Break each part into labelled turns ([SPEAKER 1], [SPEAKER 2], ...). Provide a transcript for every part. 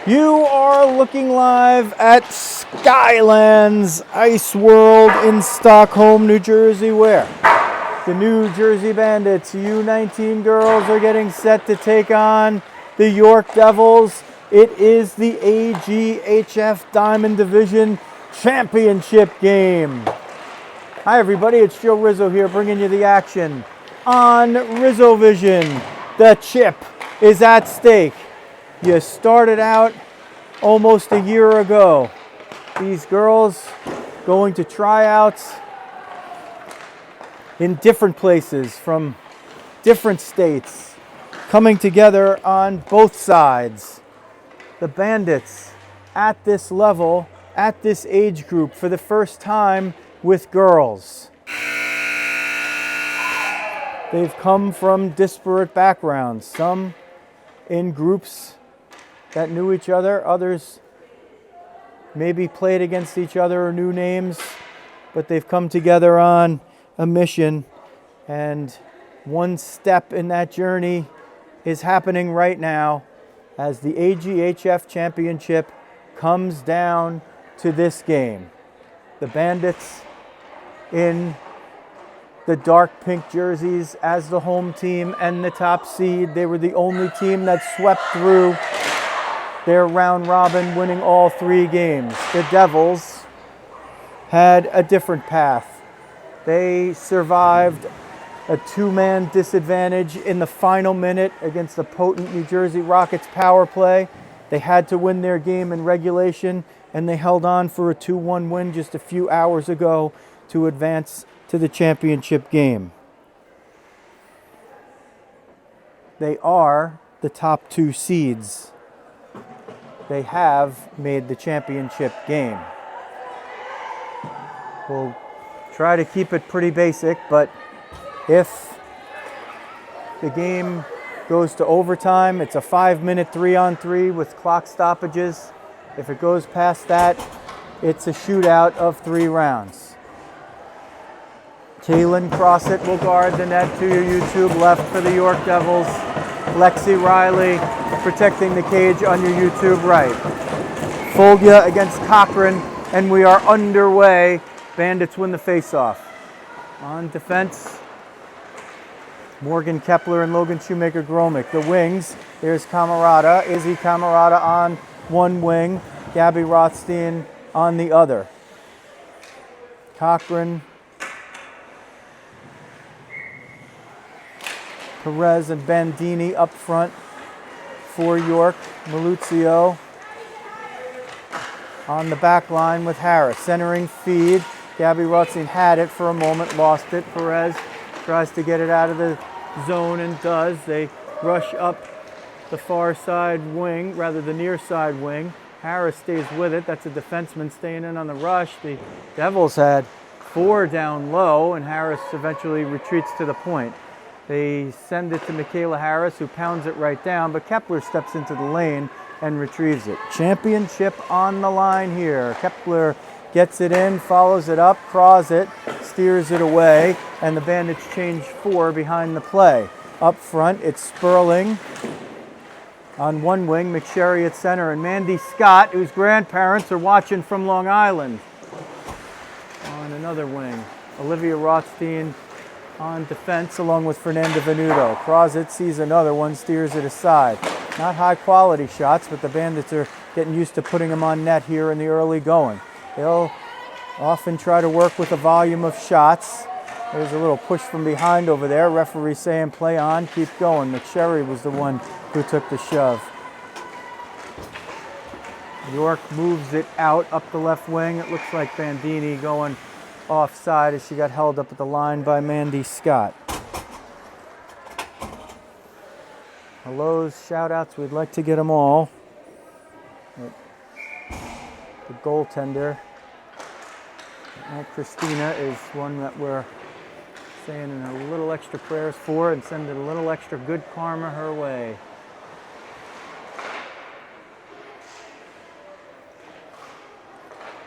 [SPEAKER 1] You are looking live at Skylands Ice World in Stockholm, New Jersey, where the New Jersey Bandits U19 girls are getting set to take on the York Devils. It is the AGHF Diamond Division Championship game. Hi everybody, it's Joe Rizzo here bringing you the action on Rizzo Vision. The chip is at stake. You started out almost a year ago. These girls going to tryouts in different places from different states, coming together on both sides. The Bandits at this level, at this age group for the first time with girls. They've come from disparate backgrounds, some in groups that knew each other, others maybe played against each other or knew names, but they've come together on a mission, and one step in that journey is happening right now as the AGHF Championship comes down to this game. The Bandits in the dark pink jerseys as the home team and the top seed. They were the only team that swept through their round robin, winning all 3 games. The Devils had a different path. They survived a 2-man disadvantage in the final minute against the potent New Jersey Rockets power play. They had to win their game in regulation, and they held on for a 2-1 win just a few hours ago to advance to the championship game. They are the top 2 seeds. They have made the championship game. We'll try to keep it pretty basic, but if the game goes to overtime, it's a 5-minute 3-on-3 with clock stoppages. If it goes past that, it's a shootout of 3 rounds. Kaylin Crossett will guard the net to your YouTube left for the York Devils. Lexi Riley protecting the cage on your YouTube right. Folgia against Cochran, and we are underway. Bandits win the faceoff. On defense, Morgan Kepler and Logan Shoemaker-Gromick. The wings, there's Camarada, Izzy Camarada on one wing, Gabby Rothstein on the other. Cochran, Perez and Bandini up front for York. Maluzio on the back line with Harris. Centering feed. Gabby Rothstein had it for a moment, lost it. Perez tries to get it out of the zone and does. They rush up the far side wing, rather the near side wing. Harris stays with it. That's a defenseman staying in on the rush. The Devils had 4 down low, and Harris eventually retreats to the point. They send it to Michaela Harris, who pounds it right down, but Kepler steps into the lane and retrieves it. Championship on the line here. Kepler gets it in, follows it up, craws it, steers it away, and the Bandits change 4 behind the play. Up front, it's Sperling on one wing, McSherry at center, and Mandy Scott, whose grandparents are watching from Long Island. On another wing, Olivia Rothstein on defense along with Fernanda Venuto. Craws it, sees another one, steers it aside. Not high quality shots, but the Bandits are getting used to putting them on net here in the early going. They'll often try to work with a volume of shots. There's a little push from behind over there. Referee saying play on, keep going. McSherry was the one who took the shove. York moves it out up the left wing. It looks like Bandini going offside as she got held up at the line by Mandy Scott. Hellos, shout-outs, we'd like to get them all. The goaltender, Christina, is one that we're saying a little extra prayers for and sending a little extra good karma her way.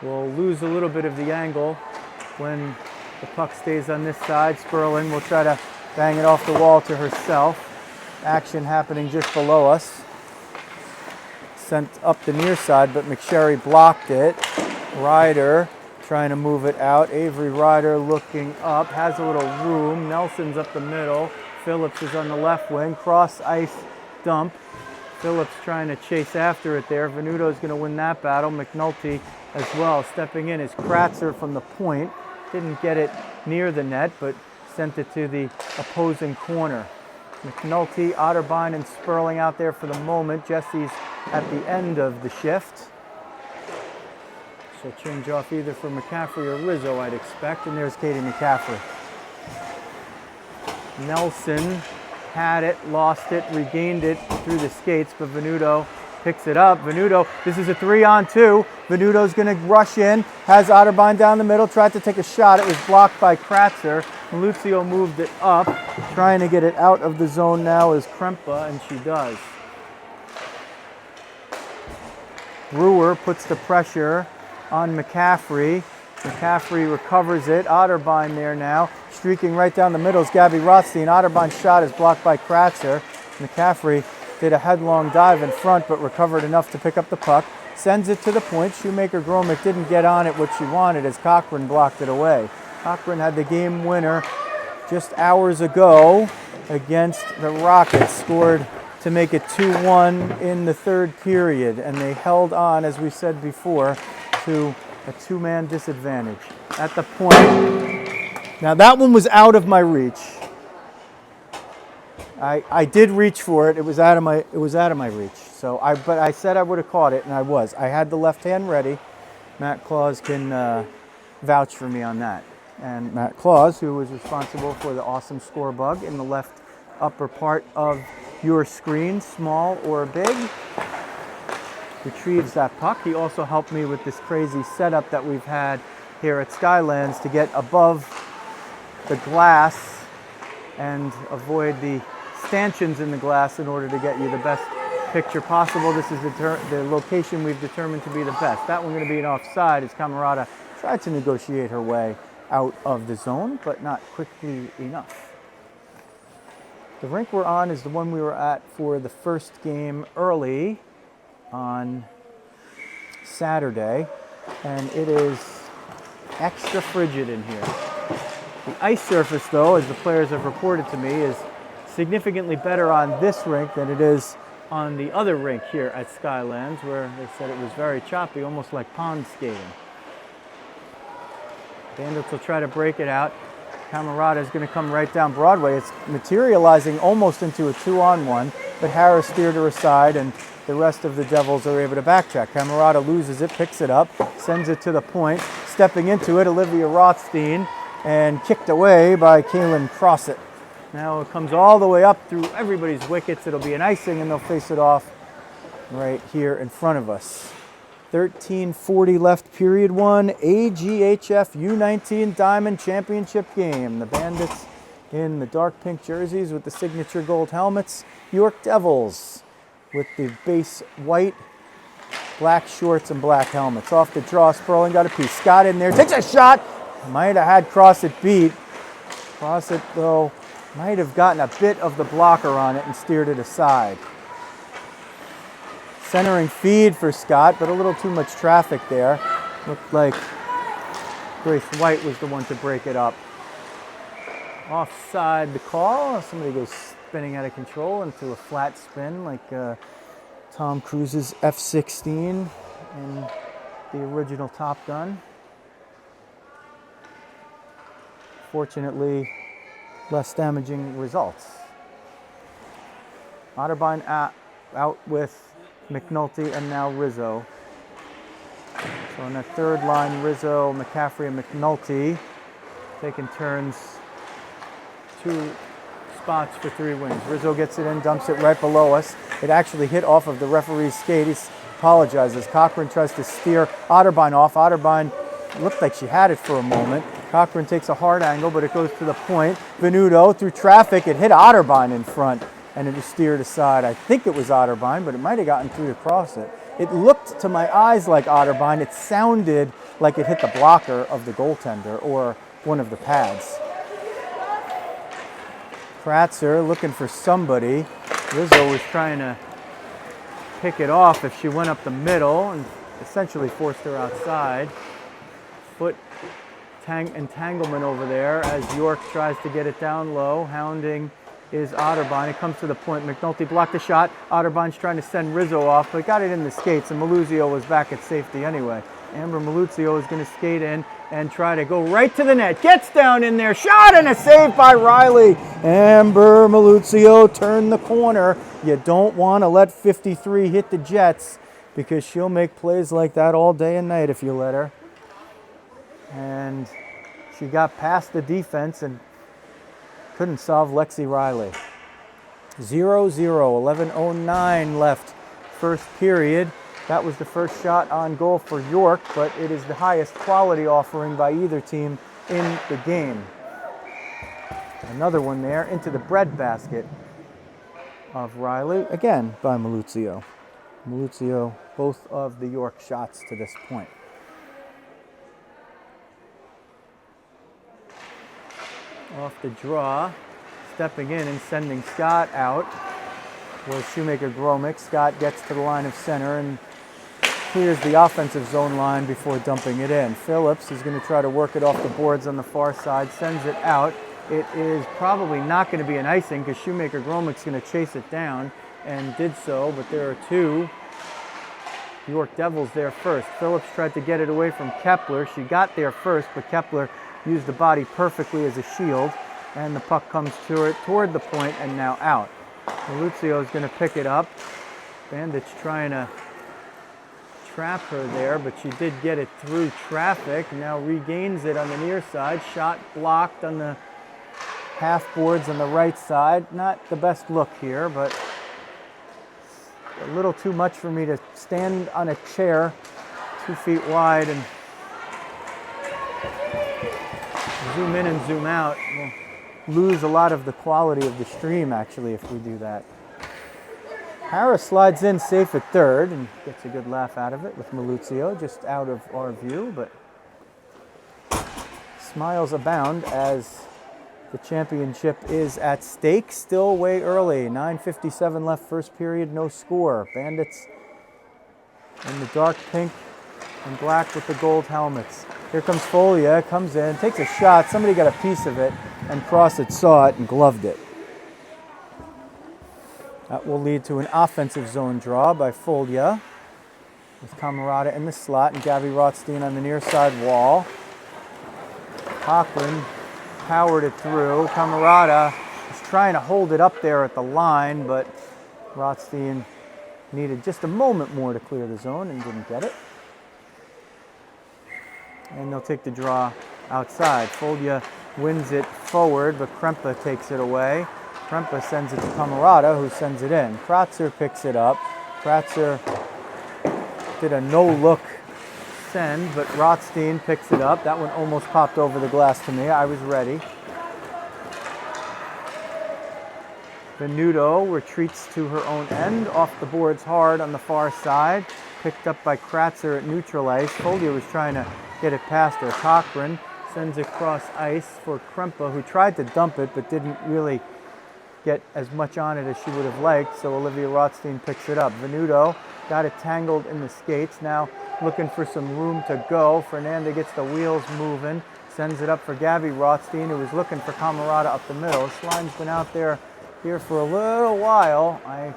[SPEAKER 1] We'll lose a little bit of the angle when the puck stays on this side. Sperling will try to bang it off the wall to herself. Action happening just below us. sent up the near side, but McSherry blocked it. Ryder trying to move it out. Avery Ryder looking up, has a little room. Nelson's up the middle. Phillips is on the left wing. Cross ice dump. Phillips trying to chase after it there. Venuto's going to win that battle. McNulty as well. Stepping in is Kratzer from the point. Didn't get it near the net, but sent it to the opposing corner. McNulty, Otterbein, and Sperling out there for the moment. Jesse's at the end of the shift. So change off either for McCaffrey or Rizzo, I'd expect. And there's Katie McCaffrey. Nelson had it, lost it, regained it through the skates, but Venuto picks it up. Venuto, this is a 3-on-2. Venuto's going to rush in, has Otterbein down the middle, tried to take a shot. It was blocked by Kratzer. Lucio moved it up, trying to get it out of the zone now is Krempa, and she does. Brewer puts the pressure on McCaffrey. McCaffrey recovers it. Otterbein there now. Streaking right down the middle is Gabby Rothstein. Otterbein's shot is blocked by Kratzer. McCaffrey did a headlong dive in front, but recovered enough to pick up the puck. Sends it to the point. Shoemaker-Gromick didn't get on it what she wanted as Cochran blocked it away. Cochran had the game winner just hours ago against the Rockets. Scored to make it 2-1 in the third period, and they held on, as we said before, to a two-man disadvantage at the point. Now that one was out of my reach. I did reach for it. It was out of my reach. So but I said I would have caught it, and I was. I had the left hand ready. Matt Claus can vouch for me on that. And Matt Claus, who was responsible for the awesome score bug in the left upper part of your screen, small or big, retrieves that puck. He also helped me with this crazy setup that we've had here at Skylands to get above the glass and avoid the stanchions in the glass in order to get you the best picture possible. This is the location we've determined to be the best. That one going to be an offside as Camerata tried to negotiate her way out of the zone, but not quickly enough. The rink we're on is the one we were at for the first game early on Saturday, and it is extra frigid in here. The ice surface, though, as the players have reported to me, is significantly better on this rink than it is on the other rink here at Skylands, where they said it was very choppy, almost like pond skating. Bandits will try to break it out. Camerata is going to come right down Broadway. It's materializing almost into a 2-on-1, but Harris steered her aside, and the rest of the Devils are able to backtrack. Camerata loses it, picks it up, sends it to the point. Stepping into it, Olivia Rothstein, and kicked away by Kaylin Crossett. Now it comes all the way up through everybody's wickets. It'll be an icing, and they'll face it off right here in front of us. 13:40 left, period one. AGHF U19 Diamond Championship game. The Bandits in the dark pink jerseys with the signature gold helmets. York Devils with the base white, black shorts and black helmets. Off the draw, Sperling got a piece. Scott in there, takes a shot. Might have had Crossett beat. Crossett, though, might have gotten a bit of the blocker on it and steered it aside. Centering feed for Scott, but a little too much traffic there. Looked like Grace White was the one to break it up. Offside the call. Somebody goes spinning out of control into a flat spin like Tom Cruise's F-16 in the original Top Gun. Fortunately, less damaging results. Otterbein out with McNulty and now Rizzo. So in the third line, Rizzo, McCaffrey, and McNulty taking turns, 2 spots for 3 wins. Rizzo gets it in, dumps it right below us. It actually hit off of the referee's skate. He apologizes. Cochran tries to steer Otterbein off. Otterbein looked like she had it for a moment. Cochran takes a hard angle, but it goes to the point. Venuto through traffic. It hit Otterbein in front, and it was steered aside. I think it was Otterbein, but it might have gotten through to cross it. It looked to my eyes like Otterbein. It sounded like it hit the blocker of the goaltender or one of the pads. Kratzer looking for somebody. Rizzo was trying to pick it off if she went up the middle and essentially forced her outside. Foot entanglement over there as York tries to get it down low. Hounding is Otterbein. It comes to the point. McNulty blocked the shot. Otterbein's trying to send Rizzo off, but got it in the skates, and Maluzio was back at safety anyway. Amber Maluzio is going to skate in and try to go right to the net. Gets down in there. Shot and a save by Riley. Amber Maluzio turned the corner. You don't want to let 53 hit the Jets because she'll make plays like that all day and night if you let her. And she got past the defense and couldn't solve Lexi Riley. 0-0, 11:09 left first period. That was the first shot on goal for York, but it is the highest quality offering by either team in the game. Another one there into the breadbasket of Riley, again by Maluzio. Maluzio, both of the York shots to this point. Off the draw, stepping in and sending Scott out was Shoemaker Gromick. Scott gets to the line of center and clears the offensive zone line before dumping it in. Phillips is going to try to work it off the boards on the far side, sends it out. It is probably not going to be an icing because Shoemaker Gromick's going to chase it down and did so, but there are two York Devils there first. Phillips tried to get it away from Kepler. She got there first, but Kepler used the body perfectly as a shield, and the puck comes to her toward the point and now out. Maluzio is going to pick it up. Bandits trying to trap her there, but she did get it through traffic. Now regains it on the near side. Shot blocked on the half boards on the right side. Not the best look here, but a little too much for me to stand on a chair 2 feet wide and zoom in and zoom out. We'll lose a lot of the quality of the stream actually if we do that. Harris slides in safe at third and gets a good laugh out of it with Maluzio just out of our view, but smiles abound as the championship is at stake. Still way early, 9:57 left first period, no score. Bandits in the dark pink and black with the gold helmets. Here comes Folia, comes in, takes a shot. Somebody got a piece of it, and Crosset saw it and gloved it. That will lead to an offensive zone draw by Folia, with Camarada in the slot and Gabby Rothstein on the near side wall. Cochran powered it through. Camarada was trying to hold it up there at the line, but Rothstein needed just a moment more to clear the zone and didn't get it. And they'll take the draw outside. Folia wins it forward, but Krempa takes it away. Krempa sends it to Camarada, who sends it in. Kratzer picks it up. Kratzer did a no-look send, but Rothstein picks it up. That one almost popped over the glass to me. I was ready. Venuto retreats to her own end, off the boards hard on the far side. Picked up by Kratzer at neutral ice. Folia was trying to get it past her. Cochran sends it across ice for Krempa, who tried to dump it but didn't really get as much on it as she would have liked, so Olivia Rothstein picks it up. Venuto got it tangled in the skates, now looking for some room to go. Fernanda gets the wheels moving, sends it up for Gabby Rothstein, who was looking for Camarada up the middle. Slime's been out there here for a little while. I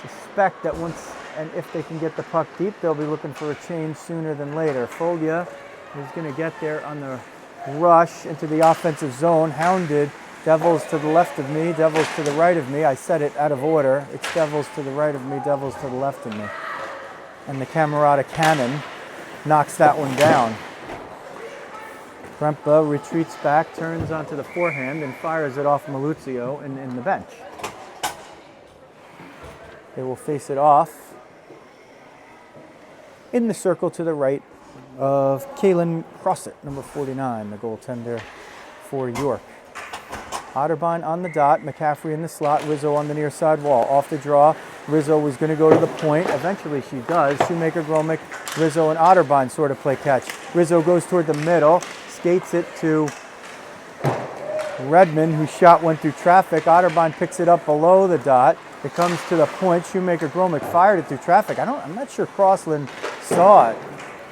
[SPEAKER 1] suspect that once and if they can get the puck deep, they'll be looking for a change sooner than later. Folia is going to get there on the rush into the offensive zone. Hounded. Devils to the left of me, Devils to the right of me. I said it out of order. It's Devils to the right of me, Devils to the left of me. And the Camarada cannon knocks that one down. Krempa retreats back, turns onto the forehand, and fires it off Maluzio in the bench. They will face it off in the circle to the right of Kaylin Crosset, number 49, the goaltender for York. Otterbein on the dot, McCaffrey in the slot, Rizzo on the near side wall. Off the draw, Rizzo was going to go to the point. Eventually she does. Shoemaker, Gromick, Rizzo, and Otterbein sort of play catch. Rizzo goes toward the middle, skates it to Redmond, whose shot went through traffic. Otterbein picks it up below the dot. It comes to the point. Shoemaker Gromick fired it through traffic. I'm not sure Crossland saw it.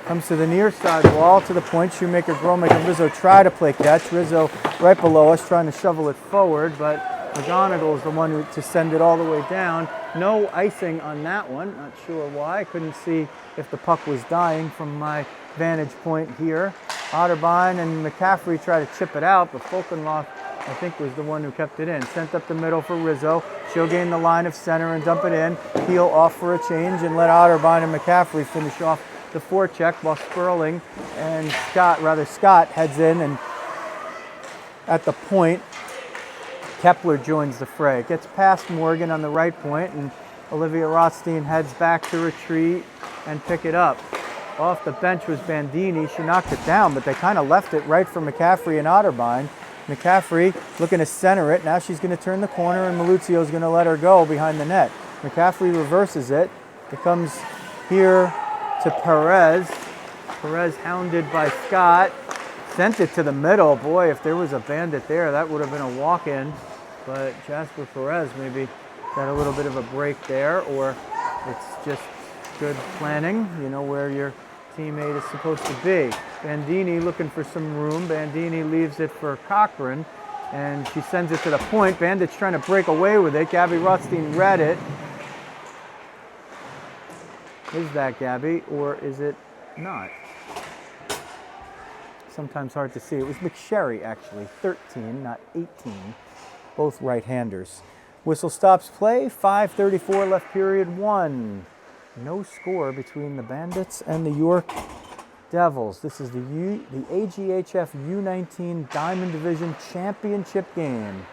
[SPEAKER 1] Comes to the near side wall, to the point. Shoemaker Gromick and Rizzo try to play catch. Rizzo right below us trying to shovel it forward, but McGonigal is the one to send it all the way down. No icing on that one. Not sure why. Couldn't see if the puck was dying from my vantage point here. Otterbein and McCaffrey try to chip it out, but Folkenroth, I think, was the one who kept it in. Sent up the middle for Rizzo. She'll gain the line of center and dump it in. Heel off for a change and let Otterbein and McCaffrey finish off the forecheck while Sperling and Scott heads in, and at the point, Kepler joins the fray. Gets past Morgan on the right point, and Olivia Rothstein heads back to retreat and pick it up. Off the bench was Bandini. She knocked it down, but they kind of left it right for McCaffrey and Otterbein. McCaffrey looking to center it. Now she's going to turn the corner, and Maluzio's going to let her go behind the net. McCaffrey reverses it. It comes here to Perez. Perez hounded by Scott. Sent it to the middle. Boy, if there was a Bandit there, that would have been a walk-in. But Jasper Perez maybe got a little bit of a break there, or it's just good planning, you know, where your teammate is supposed to be. Bandini looking for some room. Bandini leaves it for Cochran, and she sends it to the point. Bandit's trying to break away with it. Gabby Rothstein read it. Is that Gabby, or is it not? Sometimes hard to see. It was McSherry, actually, 13, not 18. Both right-handers. Whistle stops play, 5:34 left period 1. No score between the Bandits and the York Devils. This is the AGHF U19 Diamond Division Championship game.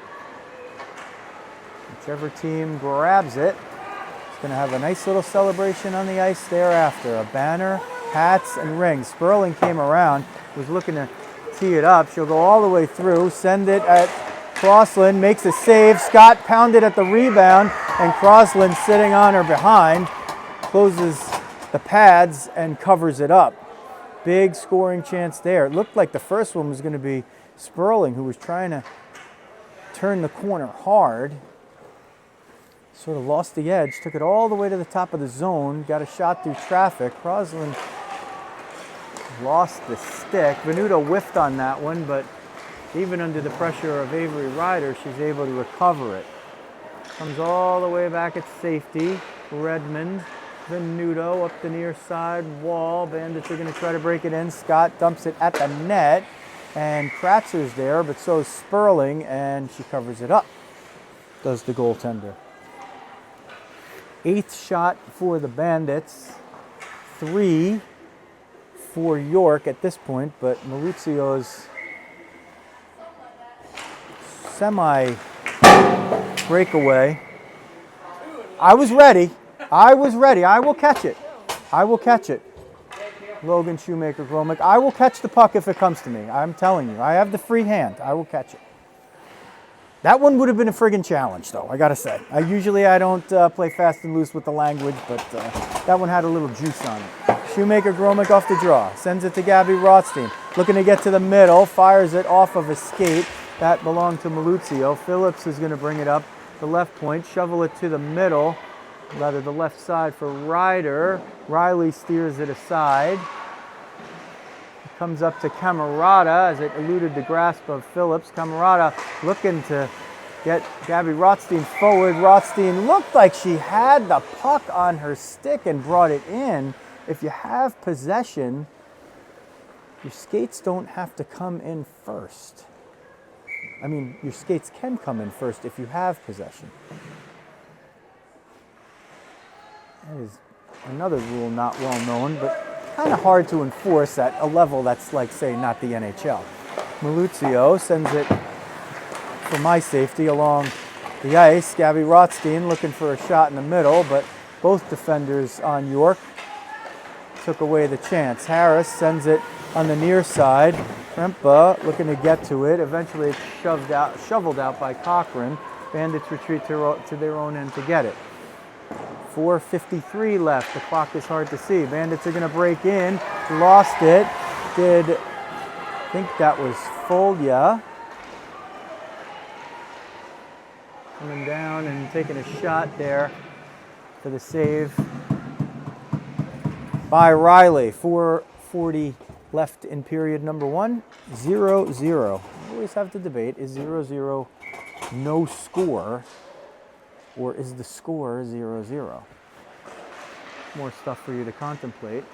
[SPEAKER 1] Whichever team grabs it, it's going to have a nice little celebration on the ice thereafter. A banner, hats, and rings. Sperling came around, was looking to tee it up. She'll go all the way through, send it at Crossland, makes a save. Scott pounded at the rebound, and Crossland sitting on her behind, closes the pads and covers it up. Big scoring chance there. It looked like the first one was going to be Sperling, who was trying to turn the corner hard. Sort of lost the edge, took it all the way to the top of the zone, got a shot through traffic. Crossland lost the stick. Venuto whiffed on that one, but even under the pressure of Avery Ryder, she's able to recover it. Comes all the way back at safety. Redmond, Venuto up the near side wall. Bandits are going to try to break it in. Scott dumps it at the net, and Kratzer's there, but so is Sperling, and she covers it up. Does the goaltender. 8th shot for the Bandits. 3 for York at this point, but Maluzio's semi-breakaway. I was ready. I will catch it. I will catch it. Logan Shoemaker Gromick. I will catch the puck if it comes to me. I'm telling you. I have the free hand. I will catch it. That one would have been a friggin' challenge, though, I gotta say. Usually I don't play fast and loose with the language, but that one had a little juice on it. Shoemaker Gromick off the draw. Sends it to Gabby Rothstein. Looking to get to the middle. Fires it off of a skate. That belonged to Maluzio. Phillips is going to bring it up the left point. Shovel it to the middle. Rather the left side for Ryder. Riley steers it aside. Comes up to Camerata as it eluded the grasp of Phillips. Camerata looking to get Gabby Rothstein forward. Rothstein looked like she had the puck on her stick and brought it in. If you have possession, your skates don't have to come in first. I mean, your skates can come in first if you have possession. That is another rule not well known, but kind of hard to enforce at a level that's like, say, not the NHL. Maluzio sends it for my safety along the ice. Gabby Rothstein looking for a shot in the middle, but both defenders on York took away the chance. Harris sends it on the near side. Krempa looking to get to it. Eventually it's shoveled out by Cochran. Bandits retreat to their own end to get it. 4:53 left. The clock is hard to see. Bandits are going to break in. Lost it. I think that was Folia. coming down and taking a shot there for the save by Riley. 4:40 left in period number 1. 0-0. Always have to debate, is 0-0 no score, or is the score 0-0? More stuff for you to contemplate,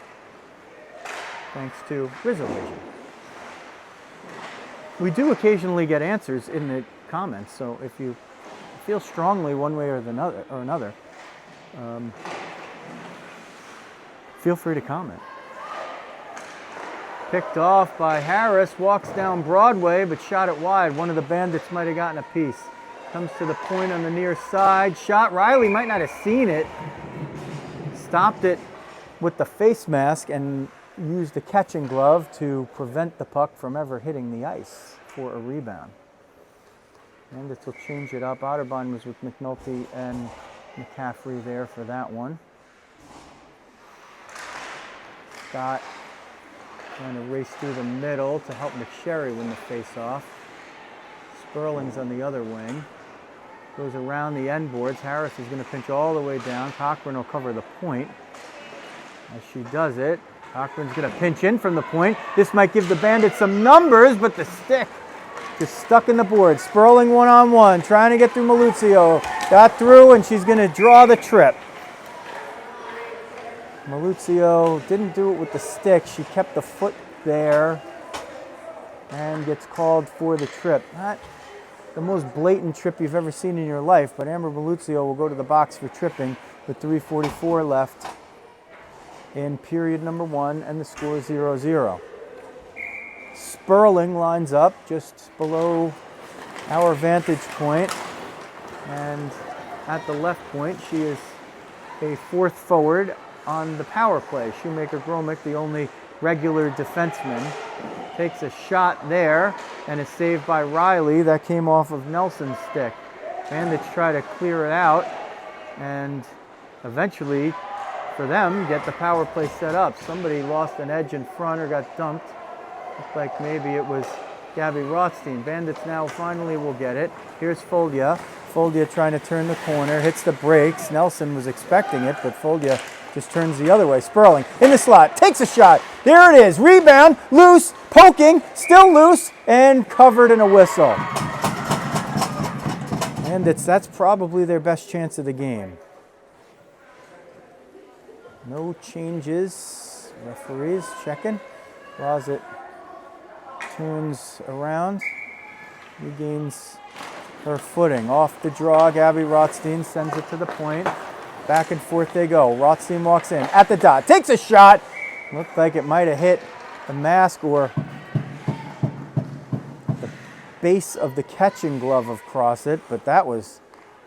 [SPEAKER 1] thanks to Rizzo Vision. We do occasionally get answers in the comments, so if you feel strongly one way or another, feel free to comment. Picked off by Harris, walks down Broadway, but shot it wide. One of the Bandits might have gotten a piece. Comes to the point on the near side. Shot, Riley might not have seen it. Stopped it with the face mask and used the catching glove to prevent the puck from ever hitting the ice for a rebound. Bandits will change it up. Otterbein was with McNulty and McCaffrey there for that one. Scott trying to race through the middle to help McSherry win the face-off. Sperling's on the other wing. Goes around the end boards. Harris is going to pinch all the way down. Cochran will cover the point. As she does it, Cochran's going to pinch in from the point. This might give the Bandits some numbers, but the stick just stuck in the board. Sperling one-on-one, trying to get through Maluzio. Got through, and she's going to draw the trip. Maluzio didn't do it with the stick. She kept the foot there and gets called for the trip. Not the most blatant trip you've ever seen in your life, but Amber Maluzio will go to the box for tripping with 3:44 left in period number 1, and the score is 0-0. Sperling lines up just below our vantage point, and at the left point she is a 4th forward on the power play. Shoemaker Gromick, the only regular defenseman, takes a shot there and is saved by Riley. That came off of Nelson's stick. Bandits try to clear it out and eventually, for them, get the power play set up. Somebody lost an edge in front or got dumped. Looked like maybe it was Gabby Rothstein. Bandits now finally will get it. Here's Foldia. Foldia trying to turn the corner, hits the brakes. Nelson was expecting it, but Foldia just turns the other way. Sperling in the slot, takes a shot. There it is. Rebound, loose, poking, still loose, and covered in a whistle. And that's probably their best chance of the game. No changes. Referees checking. Closet turns around, regains her footing. Off the draw, Gabby Rothstein sends it to the point. Back and forth they go. Rothstein walks in at the dot, takes a shot. Looked like it might have hit the mask or the base of the catching glove of Crossit, but that was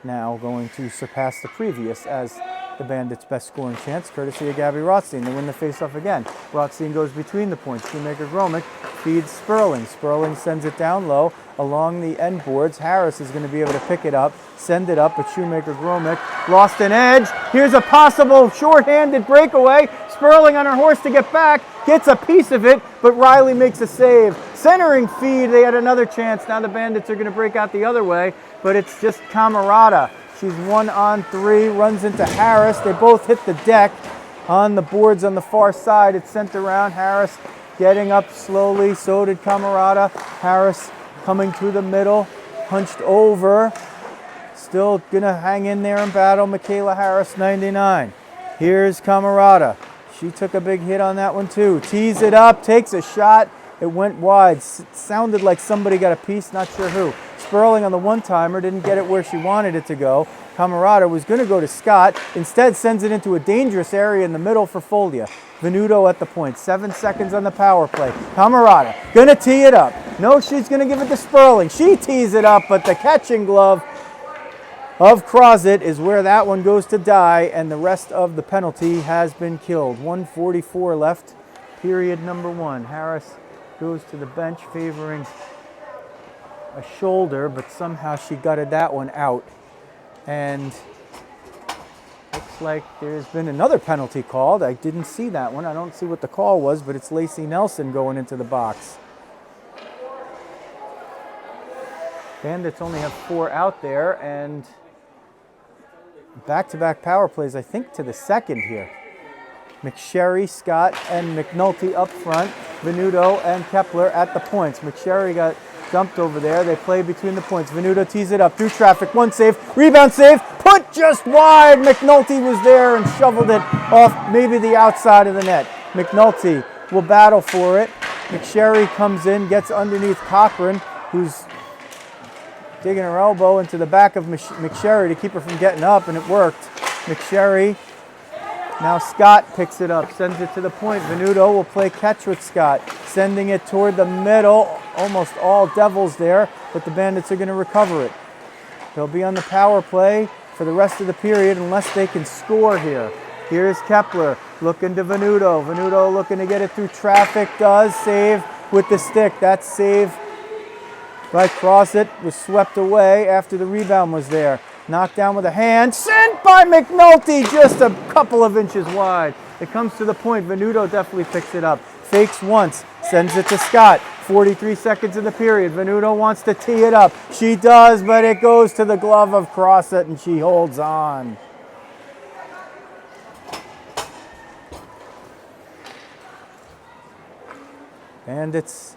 [SPEAKER 1] now going to surpass the previous as the Bandits' best scoring chance, courtesy of Gabby Rothstein. They win the faceoff again. Rothstein goes between the points. Shoemaker Gromick feeds Sperling. Sperling sends it down low along the end boards. Harris is going to be able to pick it up, send it up, but Shoemaker Gromick lost an edge. Here's a possible shorthanded breakaway. Sperling on her horse to get back, gets a piece of it, but Riley makes a save. Centering feed, they had another chance. Now the Bandits are going to break out the other way, but it's just Camarada. She's 1-on-3, runs into Harris. They both hit the deck on the boards on the far side. It's sent around. Harris getting up slowly. So did Camarada. Harris coming through the middle, punched over. Still gonna hang in there and battle. Michaela Harris, 99. Here's Camarada. She took a big hit on that one too. Tees it up, takes a shot. It went wide. Sounded like somebody got a piece, not sure who. Sperling on the one-timer, didn't get it where she wanted it to go. Camarada was going to go to Scott, instead sends it into a dangerous area in the middle for Foldia. Venuto at the point, 7 seconds on the power play. Camarada, going to tee it up. No, she's going to give it to Sperling. She tees it up, but the catching glove of Crossit is where that one goes to die, and the rest of the penalty has been killed. 1:44 left, period number 1. Harris goes to the bench favoring a shoulder, but somehow she gutted that one out. And looks like there's been another penalty called. I didn't see that one. I don't see what the call was, but it's Lacey Nelson going into the box. Bandits only have 4 out there, and back-to-back power plays, I think, to the second here. McSherry, Scott, and McNulty up front. Venuto and Kepler at the points. McSherry got dumped over there. They play between the points. Venuto tees it up through traffic. 1 save. Rebound save. Put just wide. McNulty was there and shoveled it off maybe the outside of the net. McNulty will battle for it. McSherry comes in, gets underneath Cochran, who's digging her elbow into the back of McSherry to keep her from getting up, and it worked. McSherry, now Scott picks it up, sends it to the point. Venuto will play catch with Scott, sending it toward the middle. Almost all Devils there, but the Bandits are going to recover it. They'll be on the power play for the rest of the period unless they can score here. Here's Kepler looking to Venuto. Venuto looking to get it through traffic, does save with the stick. That save by Crossit was swept away after the rebound was there. Knocked down with a hand, sent by McNulty, just a couple of inches wide. It comes to the point. Venuto definitely picks it up. Fakes once, sends it to Scott. 43 seconds in the period. Venuto wants to tee it up. She does, but it goes to the glove of Crossit, and she holds on. Bandits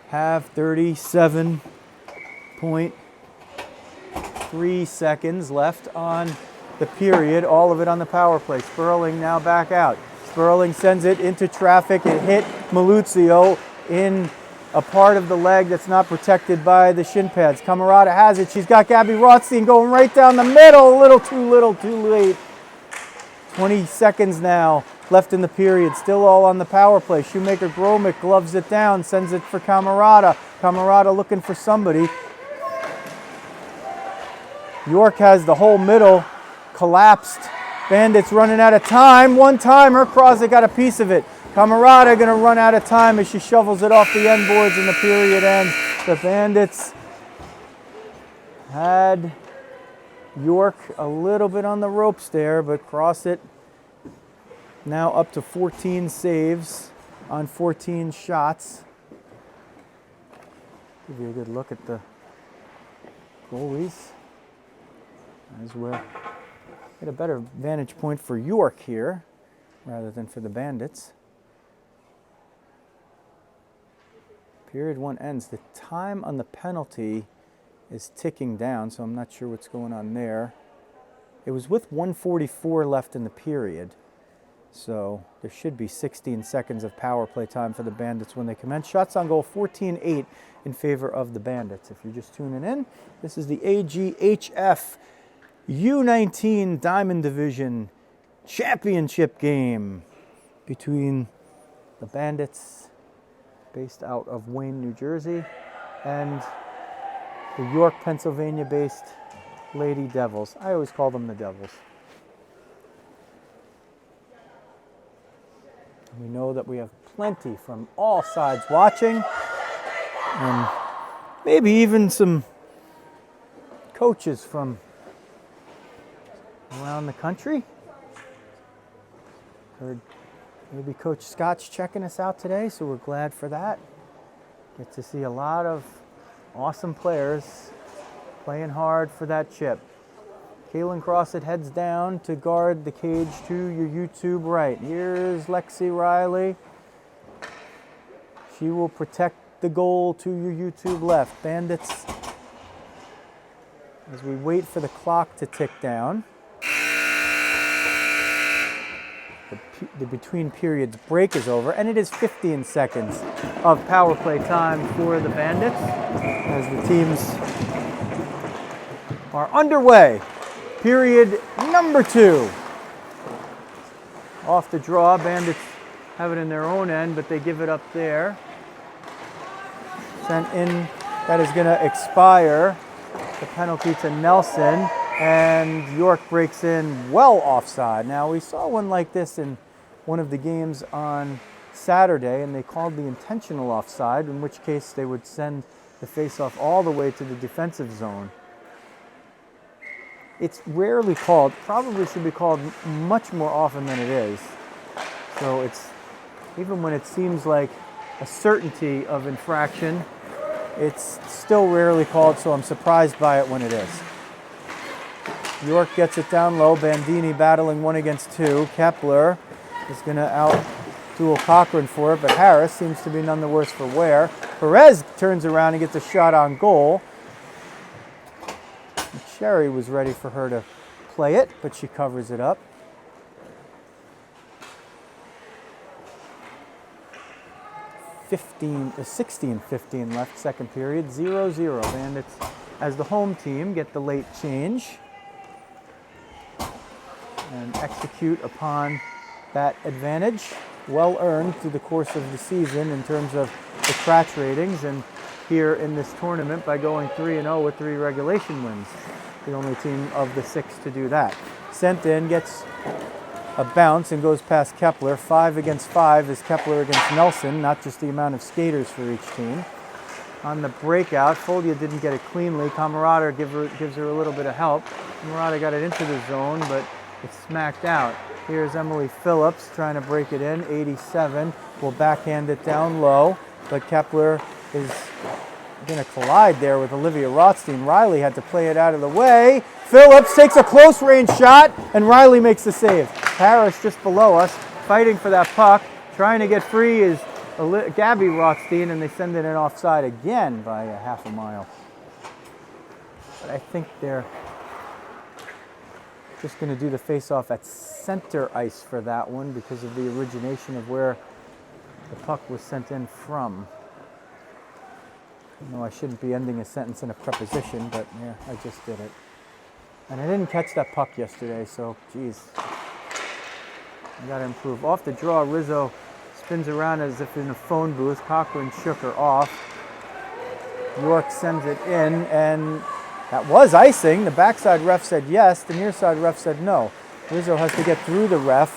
[SPEAKER 1] have 37.3 seconds left on the period, all of it on the power play. Sperling now back out. Sperling sends it into traffic. It hit Maluzio in a part of the leg that's not protected by the shin pads. Camarada has it. She's got Gabby Rothstein going right down the middle. A little, too late. 20 seconds now left in the period. Still all on the power play. Shoemaker Gromick gloves it down, sends it for Camarada. Camarada looking for somebody. York has the whole middle collapsed. Bandits running out of time. One-timer. Crossit got a piece of it. Camarada going to run out of time as she shovels it off the end boards and the period ends. The Bandits had York a little bit on the ropes there, but Crossit now up to 14 saves on 14 shots. Give you a good look at the goalies. As we'll get a better vantage point for York here rather than for the Bandits. Period 1 ends. The time on the penalty is ticking down, so I'm not sure what's going on there. It was with 1:44 left in the period, so there should be 16 seconds of power play time for the Bandits when they commence. Shots on goal 14-8 in favor of the Bandits. If you're just tuning in, this is the AGHF U19 Diamond Division Championship game between the Bandits, based out of Wayne, New Jersey, and the York, Pennsylvania-based Lady Devils. I always call them the Devils. We know that we have plenty from all sides watching, and maybe even some coaches from around the country. Heard maybe Coach Scott's checking us out today, so we're glad for that. Get to see a lot of awesome players playing hard for that chip. Kaylin Crossit heads down to guard the cage to your YouTube right. Here's Lexi Riley. She will protect the goal to your YouTube left. Bandits, as we wait for the clock to tick down. The between periods break is over, and it is 15 seconds of power play time for the Bandits as the teams are underway. Period number 2. Off the draw. Bandits have it in their own end, but they give it up there. Sent in. That is going to expire. The penalty to Nelson, and York breaks in well offside. Now, we saw one like this in one of the games on Saturday, and they called the intentional offside, in which case they would send the faceoff all the way to the defensive zone. It's rarely called, probably should be called much more often than it is. So it's, even when it seems like a certainty of infraction, It's still rarely called, so I'm surprised by it when it is. York gets it down low. Bandini battling 1 against 2. Kepler is going to out-duel Cochran for it, but Harris seems to be none the worse for wear. Perez turns around and gets a shot on goal. Sherry was ready for her to play it, but she covers it up. 16-15 left, second period, 0-0. Bandits, as the home team, get the late change and execute upon that advantage. Well earned through the course of the season in terms of the Kratz ratings, and here in this tournament by going 3-0 with 3 regulation wins. The only team of the 6 to do that. Sent in, gets a bounce and goes past Kepler. 5 against 5 is Kepler against Nelson, not just the amount of skaters for each team. On the breakout, Folia didn't get it cleanly. Camarada gives her a little bit of help. Camarada got it into the zone, but it's smacked out. Here's Emily Phillips trying to break it in. 87 will backhand it down low, but Kepler is going to collide there with Olivia Rothstein. Riley had to play it out of the way. Phillips takes a close range shot, and Riley makes the save. Harris just below us, fighting for that puck. Trying to get free is Gabby Rothstein, and they send it in offside again by a half a mile. But I think they're just going to do the face-off at center ice for that one because of the origination of where the puck was sent in from. No, I shouldn't be ending a sentence in a preposition, but yeah, I just did it. And I didn't catch that puck yesterday, so geez. I gotta improve. Off the draw, Rizzo spins around as if in a phone booth. Cochran shook her off. York sends it in, and that was icing. The backside ref said yes, the near side ref said no. Rizzo has to get through the ref,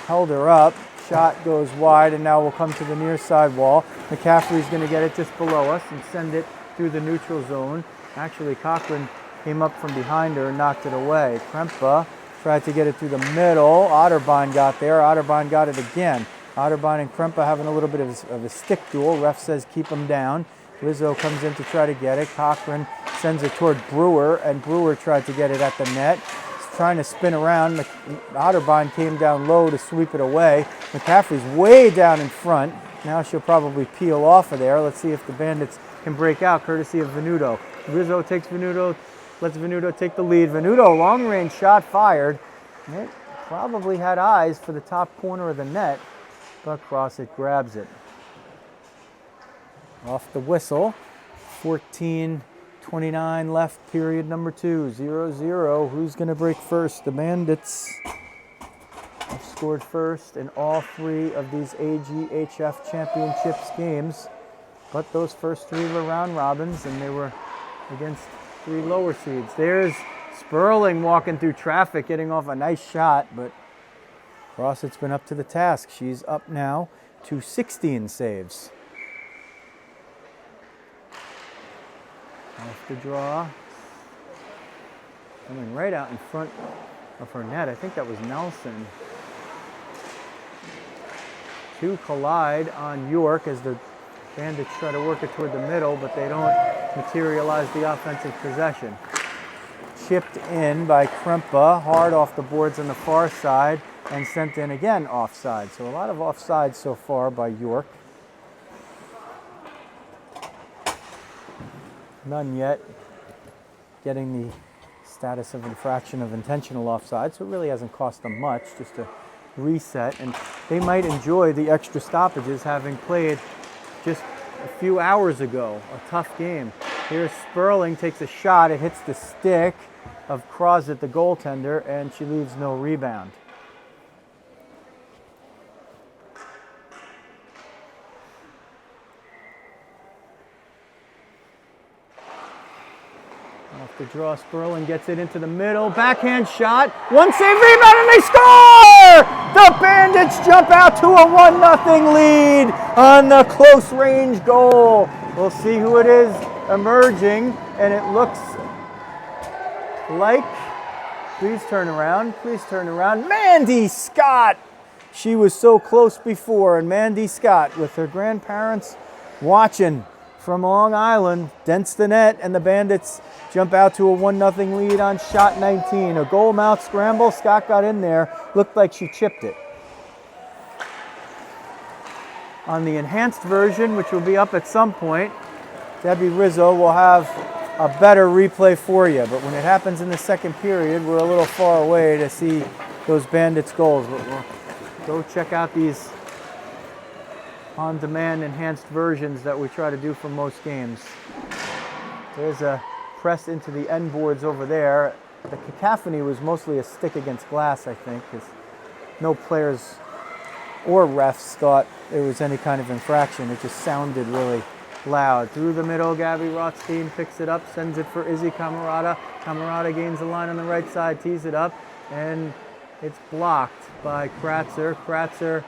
[SPEAKER 1] held her up. Shot goes wide, and now we'll come to the near side wall. McCaffrey's going to get it just below us and send it through the neutral zone. Actually, Cochran came up from behind her and knocked it away. Krempa tried to get it through the middle. Otterbein got there. Otterbein got it again. Otterbein and Krempa having a little bit of a stick duel. Ref says keep them down. Rizzo comes in to try to get it. Cochran sends it toward Brewer, and Brewer tried to get it at the net. Trying to spin around. Otterbein came down low to sweep it away. McCaffrey's way down in front. Now she'll probably peel off of there. Let's see if the Bandits can break out, courtesy of Venuto. Rizzo takes Venuto, lets Venuto take the lead. Venuto, long-range shot fired. It probably had eyes for the top corner of the net, but Crossett grabs it. Off the whistle, 14:29 left, period number 2, 0-0. Who's going to break first? The Bandits have scored first in all 3 of these AGHF Championships games, but those first 3 were round robins, and they were against 3 lower seeds. There's Sperling walking through traffic, getting off a nice shot, but Crossett's been up to the task. She's up now to 16 saves. Off the draw. Coming right out in front of her net. I think that was Nelson. 2 collide on York as the Bandits try to work it toward the middle, but they don't materialize the offensive possession. Chipped in by Krempa, hard off the boards on the far side, and sent in again offside. So a lot of offsides so far by York. None yet getting the status of infraction of intentional offside, so it really hasn't cost them much, just a reset, and they might enjoy the extra stoppages having played just a few hours ago, a tough game. Here's Sperling, takes a shot, it hits the stick of Crosett, the goaltender, and she leaves no rebound. Off the draw, Sperling gets it into the middle, backhand shot, 1 save, rebound, and they score! The Bandits jump out to a 1-0 lead on the close range goal. We'll see who it is emerging, and it looks like, please turn around, Mandy Scott! She was so close before, and Mandy Scott with her grandparents watching from Long Island dents the net, and the Bandits jump out to a 1-0 lead on shot 19. A goal mouth scramble. Scott got in there. Looked like she chipped it. On the enhanced version, which will be up at some point, Debbie Rizzo will have a better replay for you. But when it happens in the second period, we're a little far away to see those Bandits goals. But we'll go check out these on-demand enhanced versions that we try to do for most games. There's a press into the end boards over there. The cacophony was mostly a stick against glass, I think, because no players or refs thought there was any kind of infraction. It just sounded really loud. Through the middle, Gabby Rothstein picks it up, sends it for Izzy Camarada. Camarada gains the line on the right side, tees it up, and it's blocked by Kratzer. Kratzer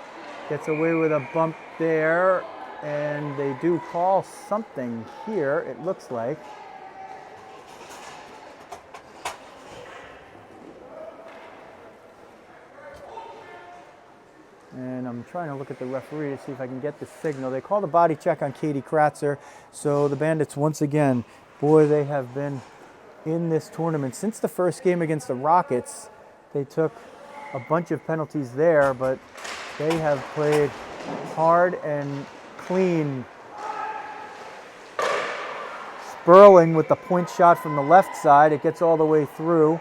[SPEAKER 1] gets away with a bump there, and they do call something here, it looks like. And I'm trying to look at the referee to see if I can get the signal. They called a body check on Katie Kratzer, so the Bandits once again, boy, they have been in this tournament. Since the first game against the Rockets, they took a bunch of penalties there, but they have played hard and clean. Sperling with the point shot from the left side. It gets all the way through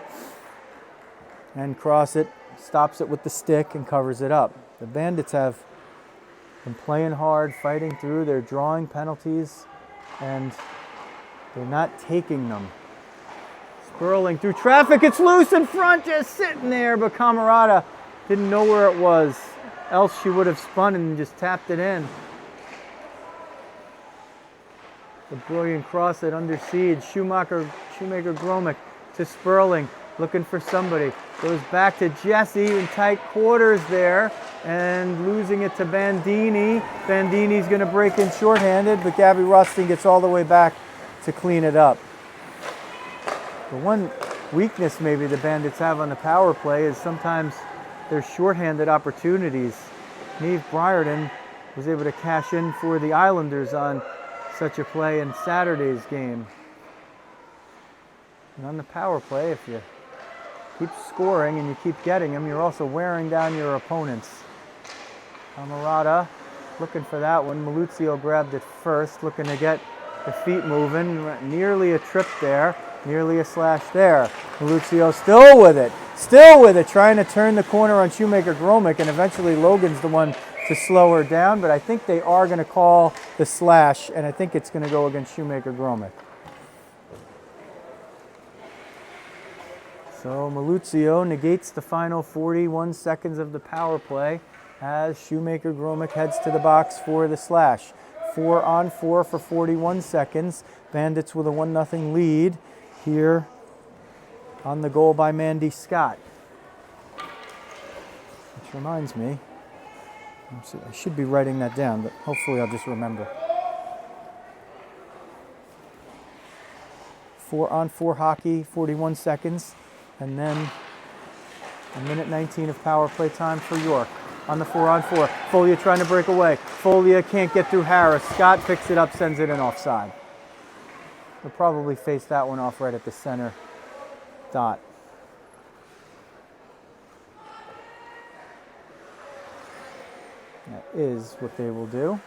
[SPEAKER 1] and cross it, stops it with the stick and covers it up. The Bandits have been playing hard, fighting through. They're drawing penalties and they're not taking them. Sperling through traffic. It's loose in front, just sitting there, but Camarada didn't know where it was. Else she would have spun and just tapped it in. The brilliant cross at under siege. Shoemaker Gromick to Sperling, looking for somebody. Goes back to Jesse in tight quarters there and losing it to Bandini. Bandini's going to break in shorthanded, but Gabby Rothstein gets all the way back to clean it up. The one weakness maybe the Bandits have on the power play is sometimes their shorthanded opportunities. Neve Briarden was able to cash in for the Islanders on such a play in Saturday's game. And on the power play, if you keep scoring and you keep getting them, you're also wearing down your opponents. Camarada looking for that one. Maluzio grabbed it first, looking to get the feet moving. Nearly a trip there, nearly a slash there. Maluzio still with it, trying to turn the corner on Shoemaker Gromick, and eventually Logan's the one to slow her down, but I think they are going to call the slash, and I think it's going to go against Shoemaker Gromick. So Maluzio negates the final 41 seconds of the power play as Shoemaker Gromick heads to the box for the slash. 4-on-4 for 41 seconds. Bandits with a 1-0 lead here on the goal by Mandy Scott. Which reminds me, I should be writing that down, but hopefully I'll just remember. 4-on-4 hockey, 41 seconds. And then a minute 19 of power play time for York. On the 4-on-4, Folia trying to break away. Folia can't get through Harris. Scott picks it up, sends it in offside. We'll probably face that one off right at the center dot. That is what they will do.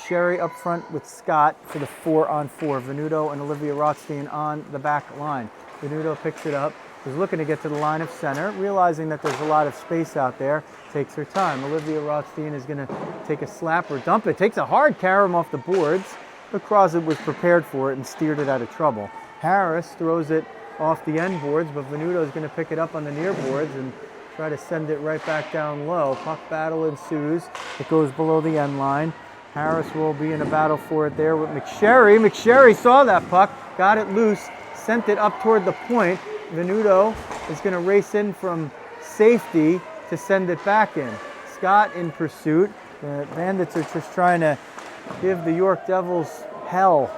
[SPEAKER 1] Sherry up front with Scott for the 4-on-4. Venuto and Olivia Rothstein on the back line. Venuto picks it up, is looking to get to the line of center, realizing that there's a lot of space out there, takes her time. Olivia Rothstein is going to take a slap or dump it, takes a hard carom off the boards, but Crosset was prepared for it and steered it out of trouble. Harris throws it off the end boards, but Venuto is going to pick it up on the near boards and try to send it right back down low. Puck battle ensues. It goes below the end line. Harris will be in a battle for it there with McSherry. McSherry saw that puck, got it loose, sent it up toward the point. Venuto is going to race in from safety to send it back in. Scott in pursuit. The Bandits are just trying to give the York Devils hell.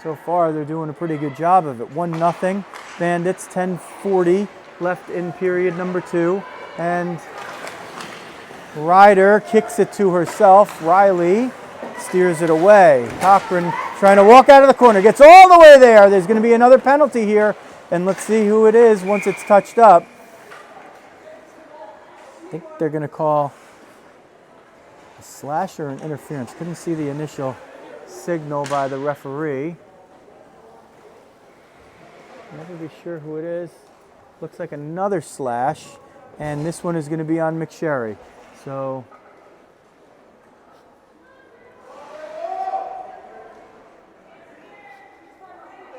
[SPEAKER 1] So far, they're doing a pretty good job of it. 1-0. Bandits, 10:40 left in period number 2. And Ryder kicks it to herself. Riley steers it away. Cochran trying to walk out of the corner. Gets all the way there. There's going to be another penalty here. And let's see who it is once it's touched up. I think they're going to call a slash or an interference. Couldn't see the initial signal by the referee. Never be sure who it is. Looks like another slash. And this one is going to be on McSherry. So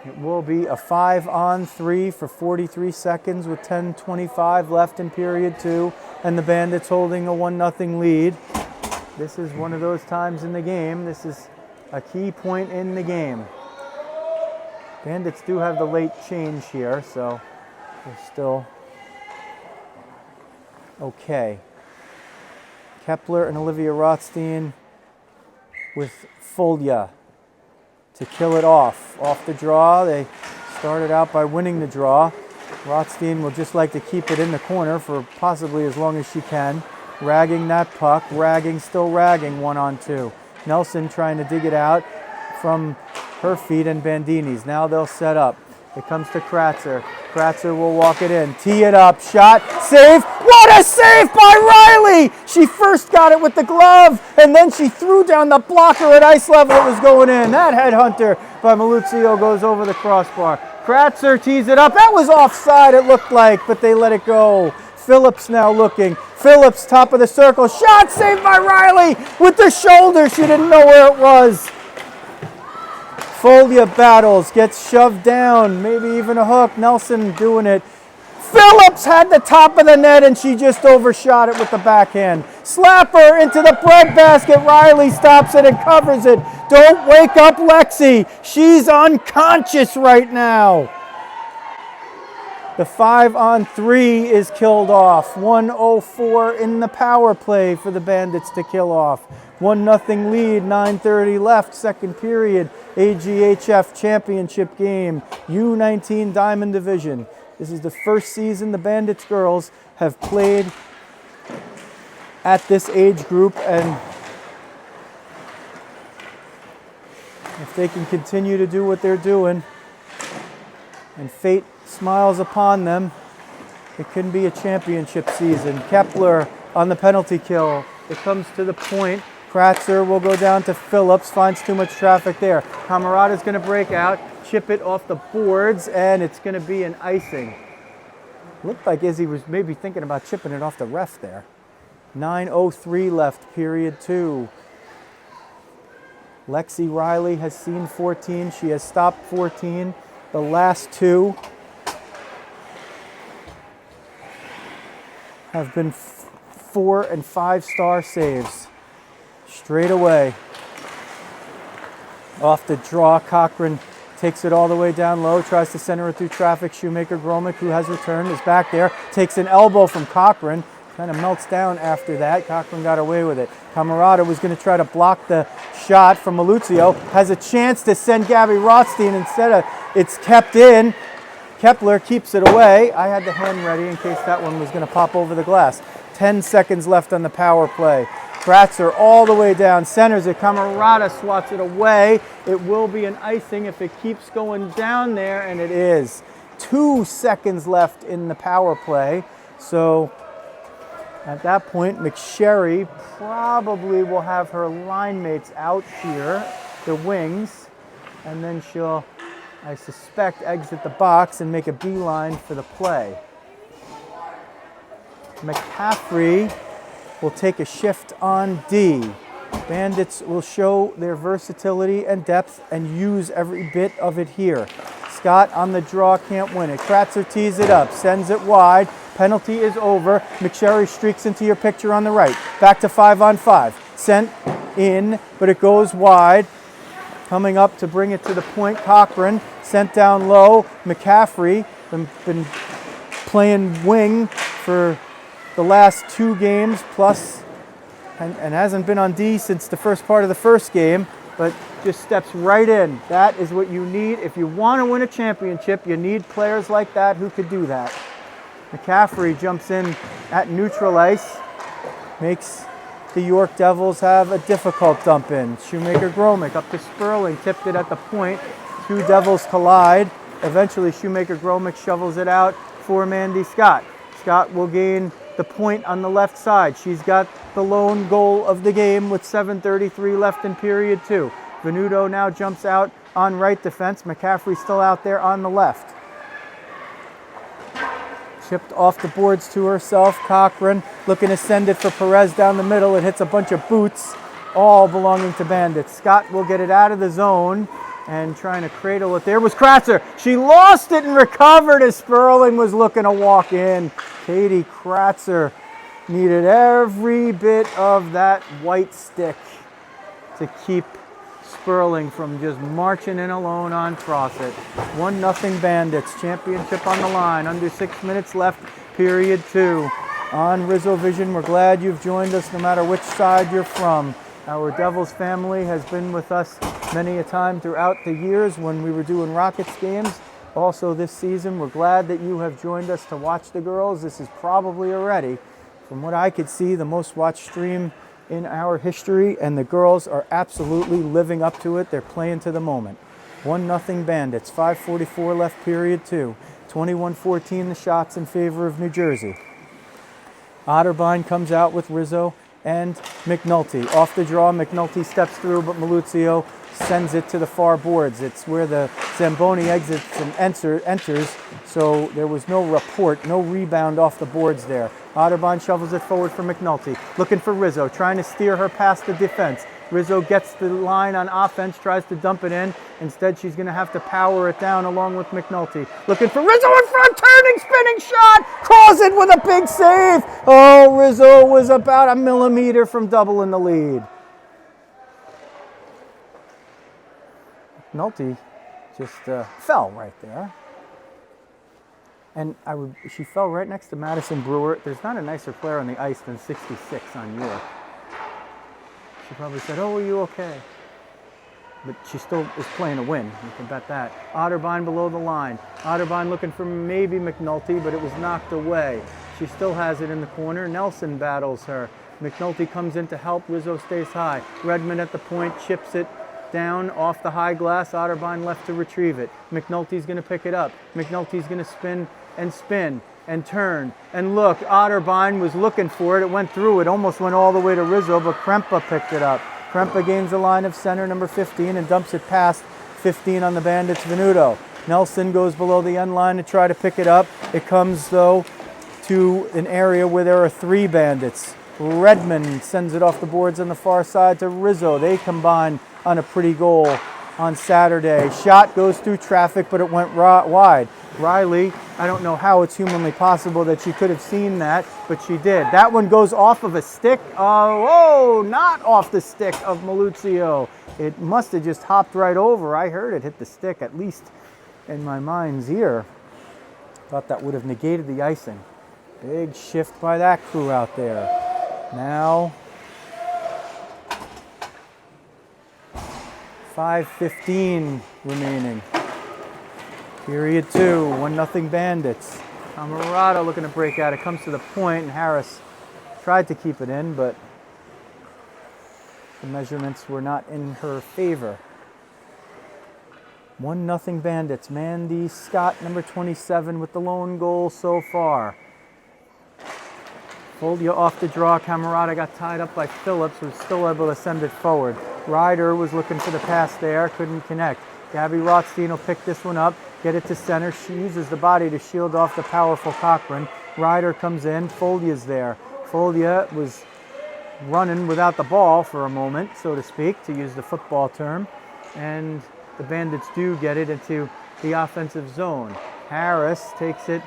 [SPEAKER 1] it will be a 5-on-3 for 43 seconds with 10:25 left in period 2, and the Bandits holding a 1-0 lead. This is one of those times in the game. This is a key point in the game. Bandits do have the late change here, so they're still okay. Kepler and Olivia Rothstein with Folia to kill it off. Off the draw, they started out by winning the draw. Rothstein will just like to keep it in the corner for possibly as long as she can. Ragging that puck, still ragging 1-on-2. Nelson trying to dig it out from her feet and Bandini's. Now they'll set up. It comes to Kratzer. Kratzer will walk it in. Tee it up. Shot. Save. What a save by Riley! She first got it with the glove, and then she threw down the blocker at ice level. It was going in. That headhunter by Maluzio goes over the crossbar. Kratzer tees it up. That was offside, it looked like, but they let it go. Phillips now looking. Phillips, top of the circle. Shot saved by Riley with the shoulder. She didn't know where it was. Folia battles, gets shoved down, maybe even a hook. Nelson doing it. Phillips had the top of the net and she just overshot it with the backhand. Slapper into the breadbasket. Riley stops it and covers it. Don't wake up Lexi. She's unconscious right now. The 5-on-3 is killed off. 1:04 in the power play for the Bandits to kill off. 1-0 lead, 9:30 left, second period. AGHF championship game, U19 Diamond Division. This is the first season the Bandits girls have played at this age group, and if they can continue to do what they're doing and fate smiles upon them, it can be a championship season. Kepler on the penalty kill. It comes to the point. Kratzer will go down to Phillips, finds too much traffic there. Camarada's going to break out, chip it off the boards, and it's going to be an icing. Looked like Izzy was maybe thinking about chipping it off the ref there. 9:03 left, period 2. Lexi Riley has seen 14. She has stopped 14. The last two have been 4- and 5-star saves. Straight away. Off the draw, Cochran takes it all the way down low, tries to center it through traffic. Shoemaker Gromick, who has returned, is back there, takes an elbow from Cochran, kind of melts down after that. Cochran got away with it. Camarada was going to try to block the shot from Maluzio, has a chance to send Gabby Rothstein. Instead of it's kept in, Kepler keeps it away. I had the hand ready in case that one was going to pop over the glass. 10 seconds left on the power play. Kratzer all the way down, centers it. Camarada swats it away. It will be an icing if it keeps going down there, and it is. 2 seconds left in the power play. So at that point, McSherry probably will have her line mates out here, the wings, and then she'll, I suspect, exit the box and make a beeline for the play. McCaffrey will take a shift on D. Bandits will show their versatility and depth and use every bit of it here. Scott on the draw, can't win it. Kratzer tees it up, sends it wide. Penalty is over. McSherry streaks into your picture on the right. Back to 5-on-5. Sent in, but it goes wide. Coming up to bring it to the point, Cochran. Sent down low. McCaffrey, been playing wing for the last 2 games plus, and hasn't been on D since the first part of the first game, but just steps right in. That is what you need. If you want to win a championship, you need players like that who could do that. McCaffrey jumps in at neutral ice. makes the York Devils have a difficult dump in. Shoemaker Gromick up to Sperling, tipped it at the point. Two Devils collide. Eventually Shoemaker Gromick shovels it out for Mandy Scott. Scott will gain the point on the left side. She's got the lone goal of the game with 7:33 left in period 2. Venuto now jumps out on right defense. McCaffrey still out there on the left. Chipped off the boards to herself. Cochran looking to send it for Perez down the middle. It hits a bunch of boots, all belonging to Bandits. Scott will get it out of the zone and trying to cradle it. There was Kratzer. She lost it and recovered as Sperling was looking to walk in. Katie Kratzer needed every bit of that white stick to keep Sperling from just marching in alone on Fawcett. 1-0 Bandits. Championship on the line. Under 6 minutes left, period 2. On Rizzo Vision, we're glad you've joined us no matter which side you're from. Our Devils family has been with us many a time throughout the years when we were doing Rockets games. Also this season, we're glad that you have joined us to watch the girls. This is probably already, from what I could see, the most watched stream in our history, and the girls are absolutely living up to it. They're playing to the moment. 1-0 Bandits, 5:44 left, period 2. 21-14 the shots in favor of New Jersey. Otterbein comes out with Rizzo and McNulty. Off the draw, McNulty steps through, but Maluzio sends it to the far boards. It's where the Zamboni exits and enters, so there was no report, no rebound off the boards there. Otterbein shovels it forward for McNulty, looking for Rizzo, trying to steer her past the defense. Rizzo gets the line on offense, tries to dump it in. Instead, she's going to have to power it down along with McNulty. Looking for Rizzo in front, turning, spinning shot, calls it with a big save. Oh, Rizzo was about a millimeter from doubling the lead. McNulty just fell right there. And she fell right next to Madison Brewer. There's not a nicer player on the ice than 66 on York. She probably said, "Oh, are you okay?" But she still is playing to win. You can bet that. Otterbein below the line. Otterbein looking for maybe McNulty, but it was knocked away. She still has it in the corner. Nelson battles her. McNulty comes in to help. Rizzo stays high. Redmond at the point, chips it down off the high glass. Otterbein left to retrieve it. McNulty's going to pick it up. McNulty's going to spin and turn. And look, Otterbein was looking for it. It went through. It almost went all the way to Rizzo, but Krempa picked it up. Krempa gains the line of center, number 15, and dumps it past 15 on the Bandits, Venuto. Nelson goes below the end line to try to pick it up. It comes, though, to an area where there are 3 Bandits. Redmond sends it off the boards on the far side to Rizzo. They combine on a pretty goal on Saturday. Shot goes through traffic, but it went wide. Riley, I don't know how it's humanly possible that she could have seen that, but she did. That one goes off of a stick. Oh, not off the stick of Maluzio. It must have just hopped right over. I heard it hit the stick, at least in my mind's ear. Thought that would have negated the icing. Big shift by that crew out there. Now 5:15 remaining. Period 2, 1-0 Bandits. Camarada looking to break out. It comes to the point, and Harris tried to keep it in, but the measurements were not in her favor. 1-0 Bandits. Mandy Scott, number 27, with the lone goal so far. Foldia off the draw. Camarada got tied up by Phillips, who was still able to send it forward. Ryder was looking for the pass there, couldn't connect. Gabby Rothstein will pick this one up, get it to center. She uses the body to shield off the powerful Cochran. Ryder comes in, Folia's there. Folia was running without the ball for a moment, so to speak, to use the football term. And the Bandits do get it into the offensive zone. Harris takes it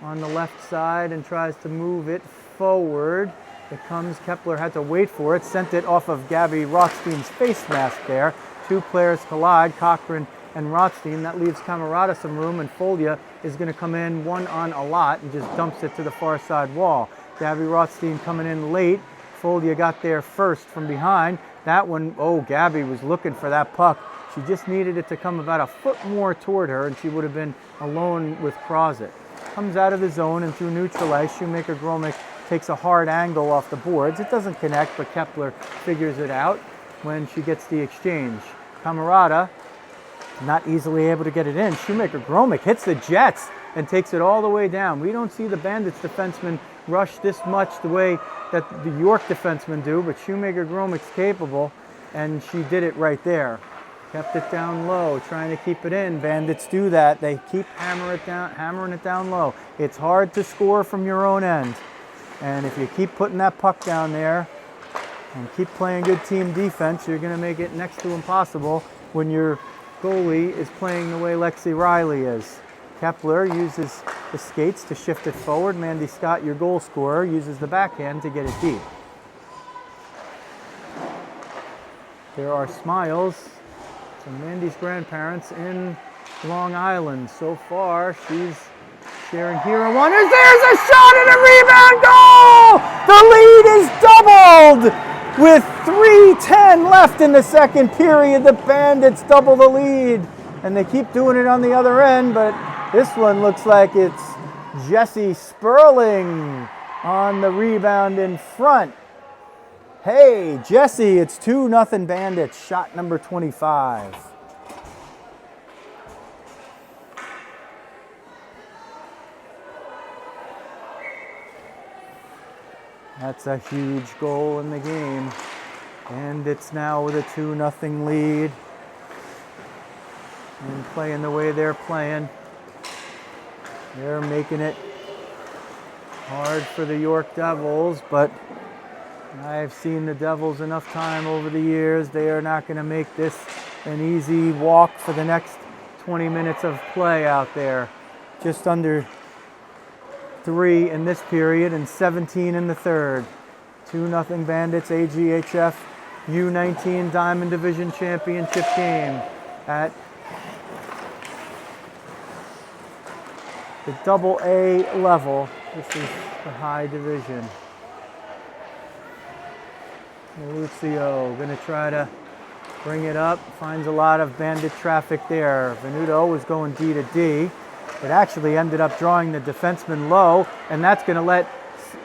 [SPEAKER 1] on the left side and tries to move it forward. It comes, Kepler had to wait for it, sent it off of Gabby Rothstein's face mask there. 2 players collide, Cochran and Rothstein. That leaves Camarada some room, and Folia is going to come in one on a lot and just dumps it to the far side wall. Gabby Rothstein coming in late. Folia got there first from behind. That one, oh, Gabby was looking for that puck. She just needed it to come about a foot more toward her, and she would have been alone with Crozet. Comes out of the zone and through neutral ice. Shoemaker Gromick takes a hard angle off the boards. It doesn't connect, but Kepler figures it out when she gets the exchange. Camerata not easily able to get it in. Shoemaker-Gromick hits the Jets and takes it all the way down. We don't see the Bandits defensemen rush this much the way that the York defensemen do, but Shoemaker-Gromick's capable, and she did it right there. Kept it down low, trying to keep it in. Bandits do that. They keep hammering it down low. It's hard to score from your own end. And if you keep putting that puck down there and keep playing good team defense, you're going to make it next to impossible when your goalie is playing the way Lexi Riley is. Kepler uses the skates to shift it forward. Mandy Scott, your goal scorer, uses the backhand to get it deep. There are smiles from Mandy's grandparents in Long Island. So far, she's sharing hero wonders. There's a shot and a rebound goal! The lead is doubled! With 3:10 left in the second period, the Bandits double the lead. And they keep doing it on the other end, but this one looks like it's Jesse Sperling on the rebound in front. Hey, Jesse, it's 2-0 Bandits, shot number 25. That's a huge goal in the game. And it's now with a 2-0 lead. And playing the way they're playing, they're making it hard for the York Devils, but I've seen the Devils enough time over the years. They are not going to make this an easy walk for the next 20 minutes of play out there. Just under 3 in this period and 17 in the third. 2-0 Bandits, AGHF U19 Diamond Division Championship game at the AA level. This is the high division. Rizzo going to try to bring it up. Finds a lot of Bandit traffic there. Venuto was going D to D. It actually ended up drawing the defenseman low, and that's going to let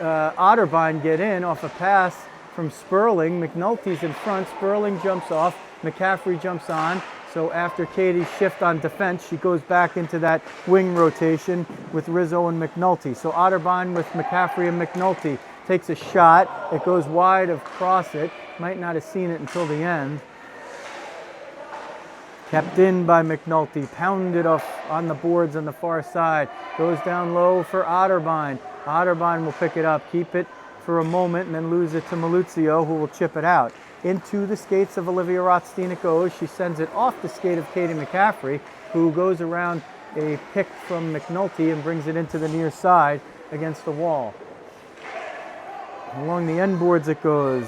[SPEAKER 1] Otterbein get in off a pass from Sperling. McNulty's in front. Sperling jumps off. McCaffrey jumps on. So after Katie's shift on defense, she goes back into that wing rotation with Rizzo and McNulty. So Otterbein with McCaffrey and McNulty takes a shot. It goes wide across it. Might not have seen it until the end. Kept in by McNulty. Pounded off on the boards on the far side. Goes down low for Otterbein. Otterbein will pick it up, keep it for a moment, and then lose it to Maluzio, who will chip it out. Into the skates of Olivia Rothstein it goes. She sends it off the skate of Katie McCaffrey, who goes around a pick from McNulty and brings it into the near side against the wall. Along the end boards it goes.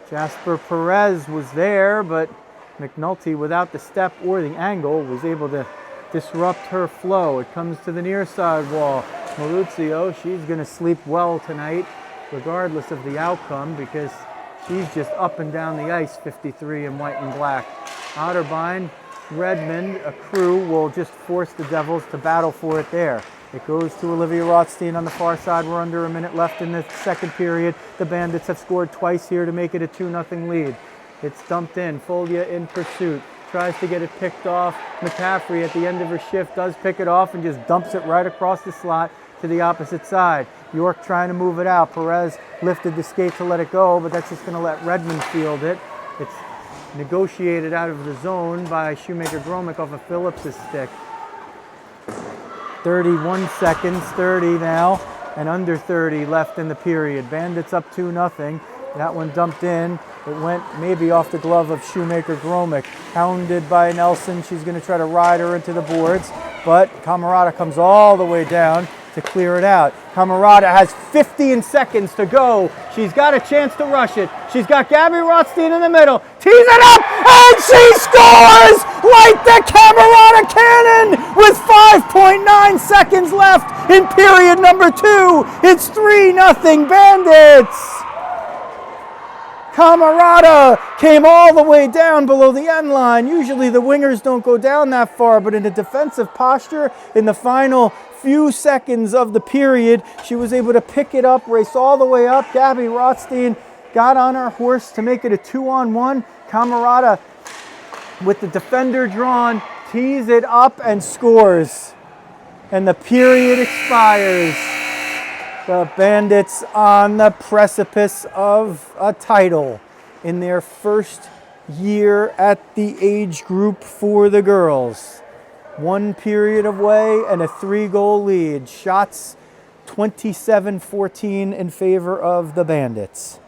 [SPEAKER 1] Jasper Perez was there, but McNulty, without the step or the angle, was able to disrupt her flow. It comes to the near side wall. Maluzio, she's going to sleep well tonight, regardless of the outcome, because she's just up and down the ice, 53 in white and black. Otterbein, Redmond, a crew will just force the Devils to battle for it there. It goes to Olivia Rothstein on the far side. We're under a minute left in the second period. The Bandits have scored twice here to make it a 2-0 lead. It's dumped in. Folia in pursuit. Tries to get it picked off. McCaffrey at the end of her shift does pick it off and just dumps it right across the slot to the opposite side. York trying to move it out. Perez lifted the skate to let it go, but that's just going to let Redmond field it. It's negotiated out of the zone by Shoemaker-Gromick off of Phillips' stick. 31 seconds, 30 now, and under 30 left in the period. Bandits up 2-0. That one dumped in. It went maybe off the glove of Shoemaker-Gromick. Hounded by Nelson. She's going to try to ride her into the boards, but Camerata comes all the way down to clear it out. Camerata has 15 seconds to go. She's got a chance to rush it. She's got Gabby Rothstein in the middle. Tees it up, and she scores like the Camerata cannon with 5.9 seconds left in period number 2. It's 3-0 Bandits. Camarada came all the way down below the end line. Usually the wingers don't go down that far, but in a defensive posture, in the final few seconds of the period, she was able to pick it up, race all the way up. Gabby Rothstein got on her horse to make it a 2-on-1. Camarada, with the defender drawn, tees it up and scores. And the period expires. The Bandits on the precipice of a title in their first year at the age group for the girls. 1 period away and a 3-goal lead. Shots 27-14 in favor of the Bandits.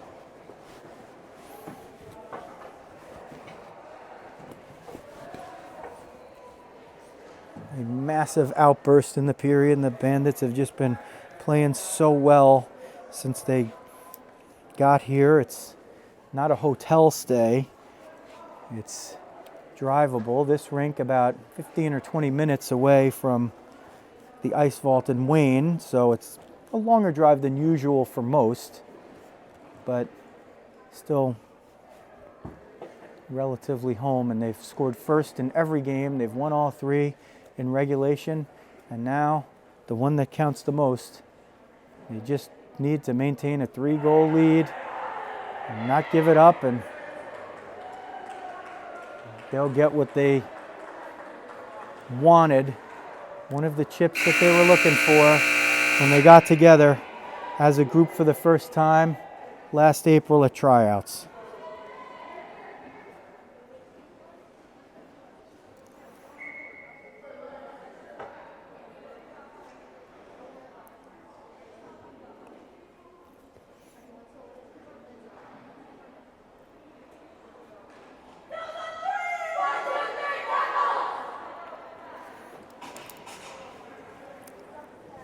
[SPEAKER 1] A massive outburst in the period, and the Bandits have just been playing so well since they got here. It's not a hotel stay. It's drivable. This rink about 15 or 20 minutes away from the ice vault in Wayne, so it's a longer drive than usual for most, but still relatively home. And they've scored first in every game. They've won all 3 in regulation, and now the one that counts the most. They just need to maintain a 3-goal lead and not give it up, and they'll get what they wanted. One of the chips that they were looking for when they got together as a group for the first time last April at tryouts.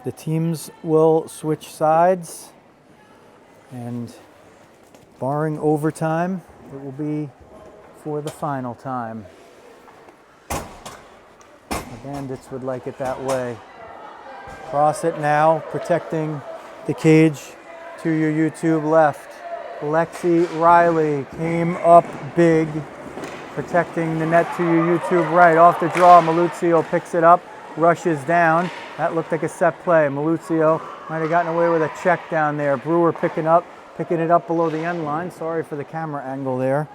[SPEAKER 1] The teams will switch sides, and barring overtime, it will be for the final time. The Bandits would like it that way. Cross it now, protecting the cage to your YouTube left. Lexi Riley came up big, protecting the net to your YouTube right. Off the draw, Maluzio picks it up, rushes down. That looked like a set play. Maluzio might have gotten away with a check down there. Brewer picking it up below the end line. Sorry for the camera angle there.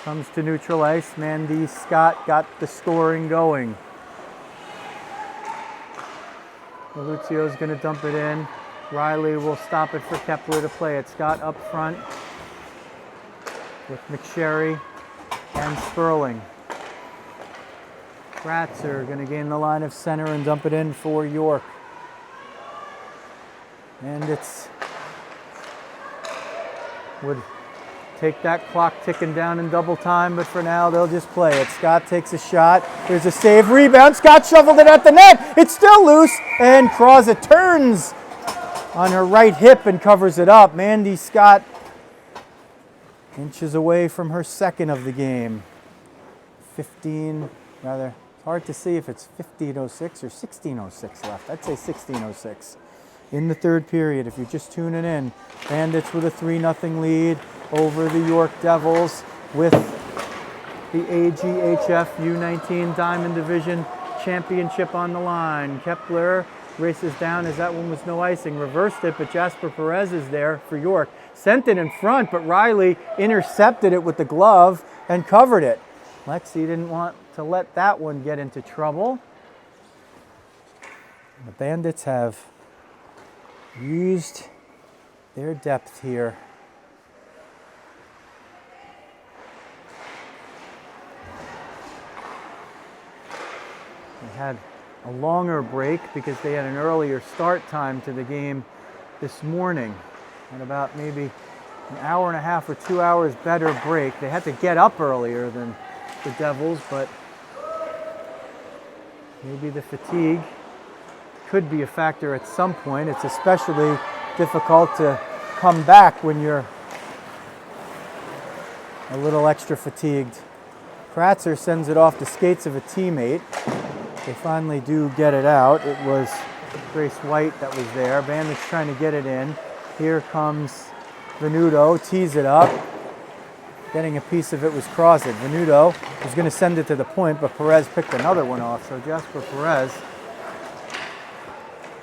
[SPEAKER 1] Comes to neutral ice. Mandy Scott got the scoring going. Maluzio's going to dump it in. Riley will stop it for Kepler to play it. Scott up front with McSherry and Sperling. Kratzer going to gain the line of center and dump it in for York. And it's would take that clock ticking down in double time, but for now they'll just play it. Scott takes a shot. There's a save, rebound. Scott shoveled it at the net. It's still loose, and Krause turns on her right hip and covers it up. Mandy Scott inches away from her second of the game. 15, rather. Hard to see if it's 15:06 or 16:06 left. I'd say 16:06 in the third period if you're just tuning in. Bandits with a 3-0 lead over the York Devils with the AGHF U19 Diamond Division Championship on the line. Kepler races down as that one was no icing. Reversed it, but Jasper Perez is there for York. Sent it in front, but Riley intercepted it with the glove and covered it. Lexi didn't want to let that one get into trouble. The Bandits have used their depth here. They had a longer break because they had an earlier start time to the game this morning. And about maybe an hour and a half or 2 hours better break. They had to get up earlier than the Devils, but maybe the fatigue could be a factor at some point. It's especially difficult to come back when you're a little extra fatigued. Kratzer sends it off the skates of a teammate. They finally do get it out. It was Grace White that was there. Bandits trying to get it in. Here comes Venuto tees it up. Getting a piece of it was Crosset. Venuto was going to send it to the point, but Perez picked another one off. So Jasper Perez,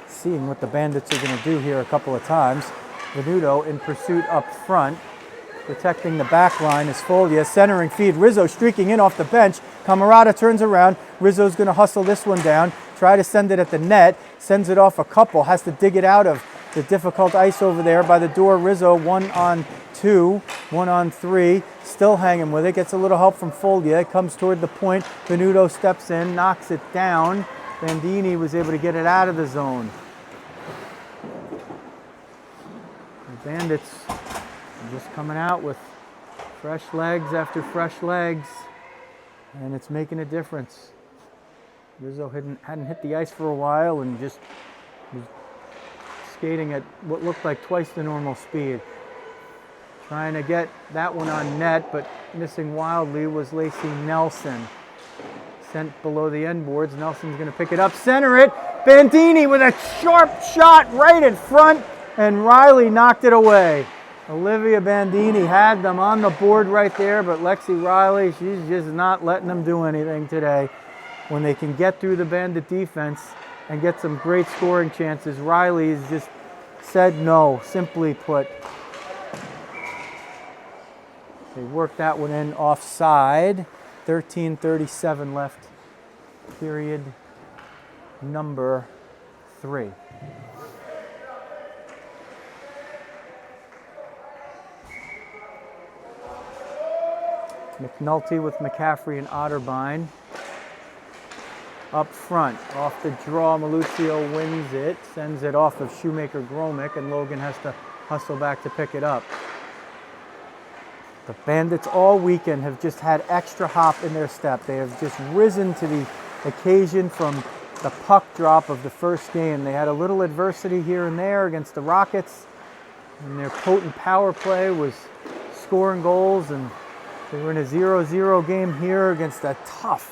[SPEAKER 1] seeing what the Bandits are going to do here a couple of times. Venuto in pursuit up front. Protecting the back line is Foglia. Centering feed. Rizzo streaking in off the bench. Camarada turns around. Rizzo's going to hustle this one down. Try to send it at the net. Sends it off a couple. Has to dig it out of the difficult ice over there by the door. Rizzo 1-on-2, 1-on-3. Still hanging with it. Gets a little help from Foglia. It comes toward the point. Venuto steps in. Knocks it down. Bandini was able to get it out of the zone. The Bandits just coming out with fresh legs after fresh legs, and it's making a difference. Rizzo hadn't hit the ice for a while and just was skating at what looked like twice the normal speed. Trying to get that one on net, but missing wildly was Lacey Nelson. Sent below the end boards. Nelson's going to pick it up, center it. Bandini with a sharp shot right in front, and Riley knocked it away. Olivia Bandini had them on the board right there, but Lexi Riley, she's just not letting them do anything today. When they can get through the Bandit defense and get some great scoring chances, Riley's just said no, simply put. They worked that one in offside. 13:37 left, period number 3. McNulty with McCaffrey and Otterbein. Up front, off the draw, Maluccio wins it, sends it off of Shoemaker Gromick, and Logan has to hustle back to pick it up. The Bandits all weekend have just had extra hop in their step. They have just risen to the occasion from the puck drop of the first game. They had a little adversity here and there against the Rockets, and their potent power play was scoring goals, and they were in a 0-0 game here against a tough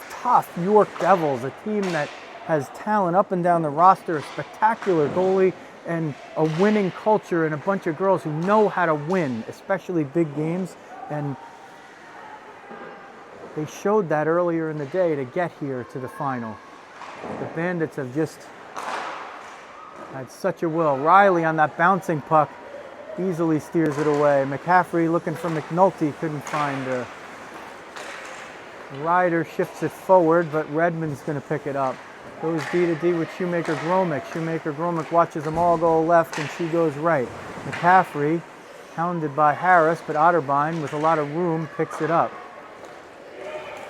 [SPEAKER 1] York Devils, a team that has talent up and down the roster, a spectacular goalie, and a winning culture, and a bunch of girls who know how to win, especially big games. And they showed that earlier in the day to get here to the final. The Bandits have just had such a will. Riley on that bouncing puck easily steers it away. McCaffrey looking for McNulty, couldn't find her. Ryder shifts it forward, but Redmond's going to pick it up. Goes D-to-D with Shoemaker Gromick. Shoemaker Gromick watches them all go left, and she goes right. McCaffrey, hounded by Harris, but Otterbein, with a lot of room, picks it up.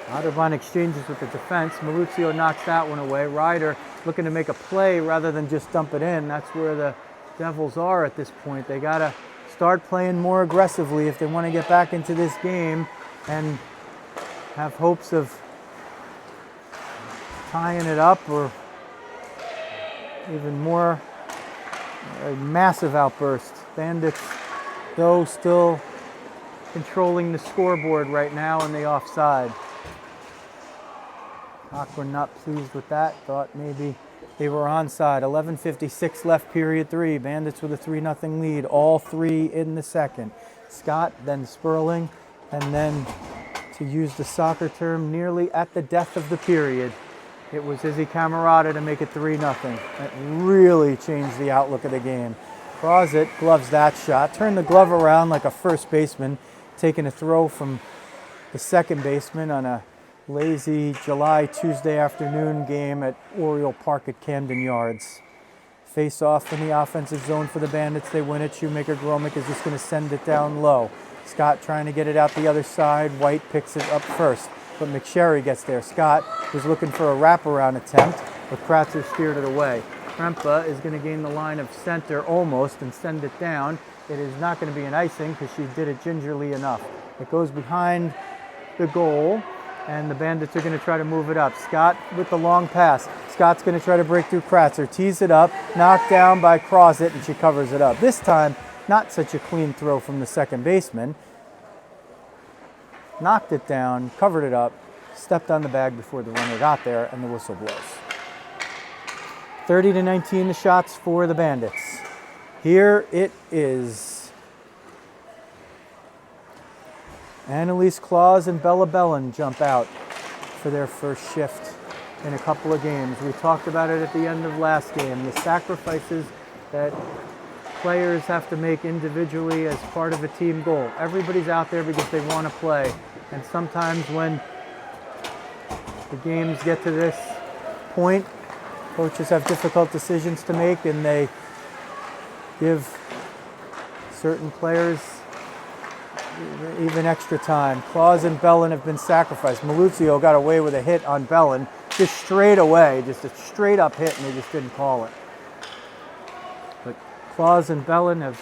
[SPEAKER 1] Otterbein exchanges with the defense. Maluccio knocks that one away. Ryder looking to make a play rather than just dump it in. That's where the Devils are at this point. They got to start playing more aggressively if they want to get back into this game and have hopes of tying it up, or even more, a massive outburst. Bandits, though, still controlling the scoreboard right now in the offside. Cochran not pleased with that, thought maybe they were onside. 11:56 left, period 3. Bandits with a 3-0 lead, all 3 in the second. Scott, then Sperling, and then, to use the soccer term, nearly at the death of the period, it was Izzy Camarada to make it 3-0. That really changed the outlook of the game. Crosset gloves that shot, turned the glove around like a first baseman, taking a throw from the second baseman on a lazy Tuesday afternoon game at Oriole Park at Camden Yards. Face off in the offensive zone for the Bandits. They win it. Shoemaker Gromick is just going to send it down low. Scott trying to get it out the other side. White picks it up first, but McSherry gets there. Scott was looking for a wraparound attempt, but Kratzer steered it away. Krempa is going to gain the line of center almost and send it down. It is not going to be an icing because she did it gingerly enough. It goes behind the goal, and the Bandits are going to try to move it up. Scott with the long pass. Scott's going to try to break through Kratzer. Tees it up, knocked down by Crosset, and she covers it up. This time, not such a clean throw from the second baseman. Knocked it down, covered it up, stepped on the bag before the runner got there, and the whistle blows. 30-19 the shots for the Bandits. Here it is. Annalise Claus and Bella Bellin jump out for their first shift in a couple of games. We talked about it at the end of last game, the sacrifices that players have to make individually as part of a team goal. Everybody's out there because they want to play. And sometimes when the games get to this point, coaches have difficult decisions to make and they give certain players even extra time. Claus and Bellin have been sacrificed. Maluzio got away with a hit on Bellin, just straight away, just a straight up hit, and they just didn't call it. But Claus and Bellin have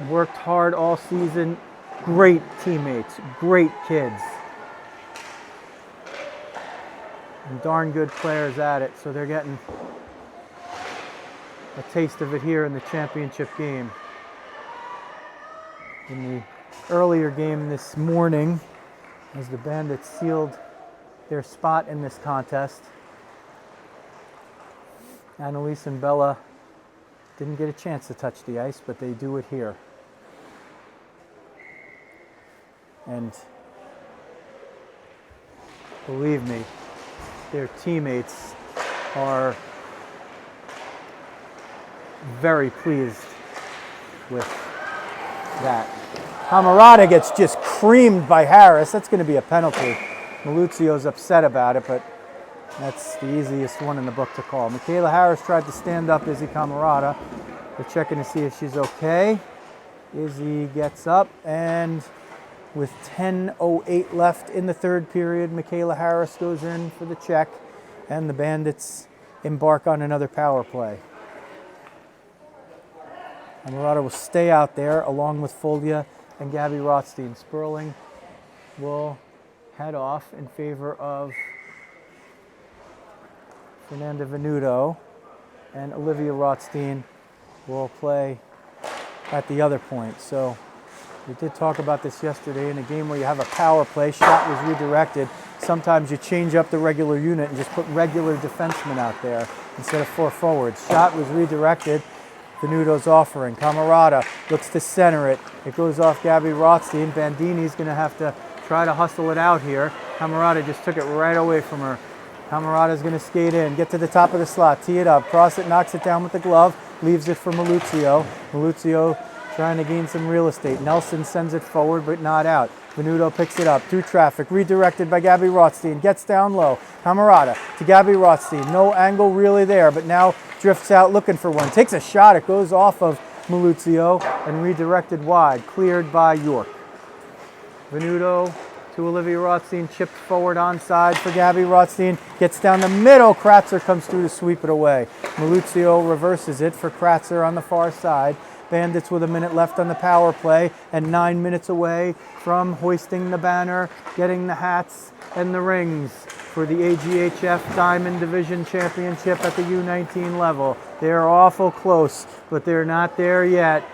[SPEAKER 1] worked hard all season. Great teammates, great kids. And darn good players at it, so they're getting a taste of it here in the championship game. In the earlier game this morning, as the Bandits sealed their spot in this contest, Annalise and Bella didn't get a chance to touch the ice, but they do it here. And believe me, their teammates are very pleased with that. Camarada gets just creamed by Harris. That's going to be a penalty. Maluzio's upset about it, but that's the easiest one in the book to call. Michaela Harris tried to stand up Izzy Camarada. They're checking to see if she's okay. Izzy gets up, and with 10:08 left in the third period, Michaela Harris goes in for the check, and the Bandits embark on another power play. Camarada will stay out there along with Folia and Gabby Rothstein. Sperling will head off in favor of Fernanda Venuto, and Olivia Rothstein will play at the other point. So we did talk about this yesterday. In a game where you have a power play, shot was redirected. Sometimes you change up the regular unit and just put regular defensemen out there instead of 4 forwards. Shot was redirected. Venuto's offering. Camarada looks to center it. It goes off Gabby Rothstein. Bandini's going to have to try to hustle it out here. Camarada just took it right away from her. Camarada's going to skate in, get to the top of the slot, tee it up, cross it, knocks it down with the glove, leaves it for Maluzio. Maluzio trying to gain some real estate. Nelson sends it forward, but not out. Venuto picks it up through traffic, redirected by Gabby Rothstein, gets down low. Camarada to Gabby Rothstein. No angle really there, but now drifts out looking for one. Takes a shot, it goes off of Maluzio and redirected wide, cleared by York. Venuto to Olivia Rothstein, chipped forward onside for Gabby Rothstein, gets down the middle, Kratzer comes through to sweep it away. Maluzio reverses it for Kratzer on the far side. Bandits with a minute left on the power play and 9 minutes away from hoisting the banner, getting the hats and the rings for the AGHF Diamond Division Championship at the U19 level. They're awful close, but they're not there yet.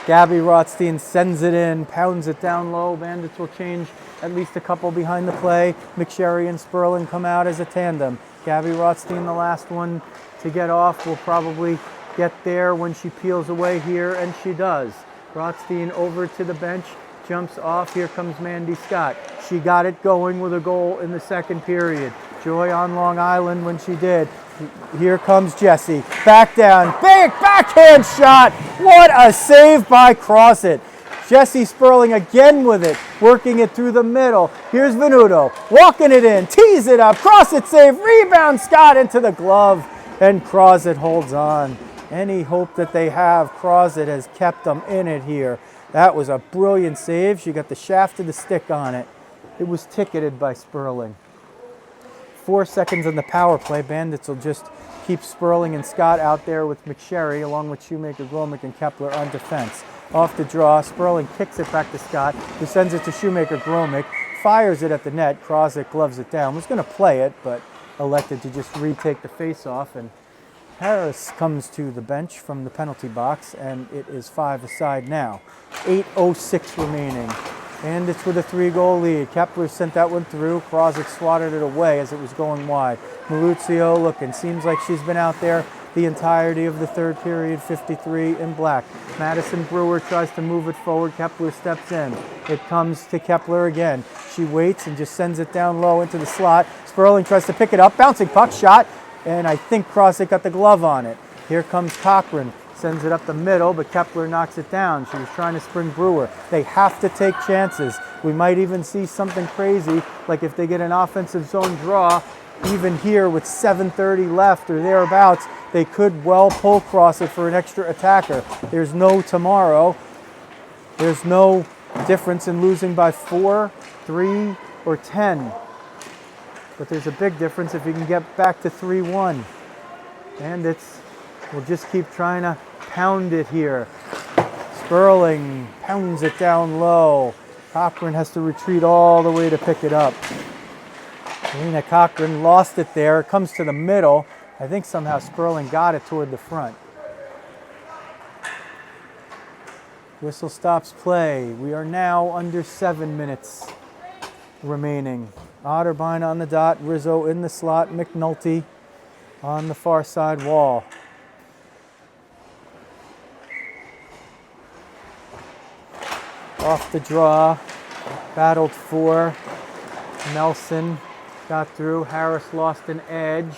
[SPEAKER 1] Gabby Rothstein sends it in, pounds it down low. Bandits will change at least a couple behind the play. McSherry and Sperling come out as a tandem. Gabby Rothstein, the last one to get off, will probably get there when she peels away here, and she does. Rothstein over to the bench, jumps off. Here comes Mandy Scott. She got it going with a goal in the second period. Joy on Long Island when she did. Here comes Jessie. Back down. Big backhand shot. What a save by Crossit. Jessie Sperling again with it, working it through the middle. Here's Venuto, walking it in, tees it up, Crossit save, rebound, Scott into the glove, and Crossit holds on. Any hope that they have, Crossit has kept them in it here. That was a brilliant save. She got the shaft of the stick on it. It was ticketed by Sperling. 4 seconds on the power play. Bandits will just keep Sperling and Scott out there with McSherry, along with Shoemaker, Gromick, and Kepler on defense. Off the draw, Sperling kicks it back to Scott, who sends it to Shoemaker, Gromick, fires it at the net. Crossit gloves it down. Was going to play it, but elected to just retake the face-off, and Harris comes to the bench from the penalty box, and it is 5-aside now. 8:06 remaining. Bandits with a 3-goal lead. Kepler sent that one through. Crossit swatted it away as it was going wide. Maluzio looking. Seems like she's been out there the entirety of the third period, 53 in black. Madison Brewer tries to move it forward. Kepler steps in. It comes to Kepler again. She waits and just sends it down low into the slot. Sperling tries to pick it up. Bouncing puck shot. And I think Crossick got the glove on it. Here comes Cochran. Sends it up the middle, but Kepler knocks it down. She was trying to spring Brewer. They have to take chances. We might even see something crazy, like if they get an offensive zone draw, even here with 7:30 left or thereabouts, they could well pull Crossick for an extra attacker. There's no tomorrow. There's no difference in losing by 4, 3, or 10. But there's a big difference if you can get back to 3-1. Bandits will just keep trying to pound it here. Sperling pounds it down low. Cochran has to retreat all the way to pick it up. Lena Cochran lost it there. It comes to the middle. I think somehow Sperling got it toward the front. Whistle stops play. We are now under 7 minutes remaining. Otterbein on the dot. Rizzo in the slot. McNulty on the far side wall. Off the draw. Battled for. Nelson got through. Harris lost an edge.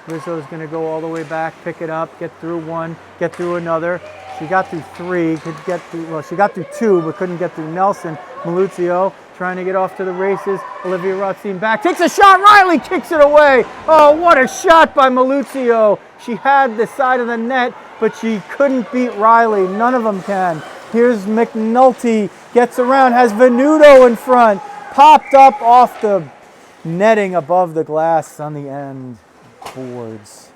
[SPEAKER 1] Rizzo's going to go all the way back, pick it up, get through one, get through another. She got through 3, could get through, well, she got through 2, but couldn't get through Nelson. Maluzio trying to get off to the races. Olivia Rothstein back, takes a shot. Riley kicks it away. Oh, what a shot by Maluzio. She had the side of the net, but she couldn't beat Riley. None of them can. Here's McNulty, gets around, has Venuto in front. Popped up off the netting above the glass on the end boards.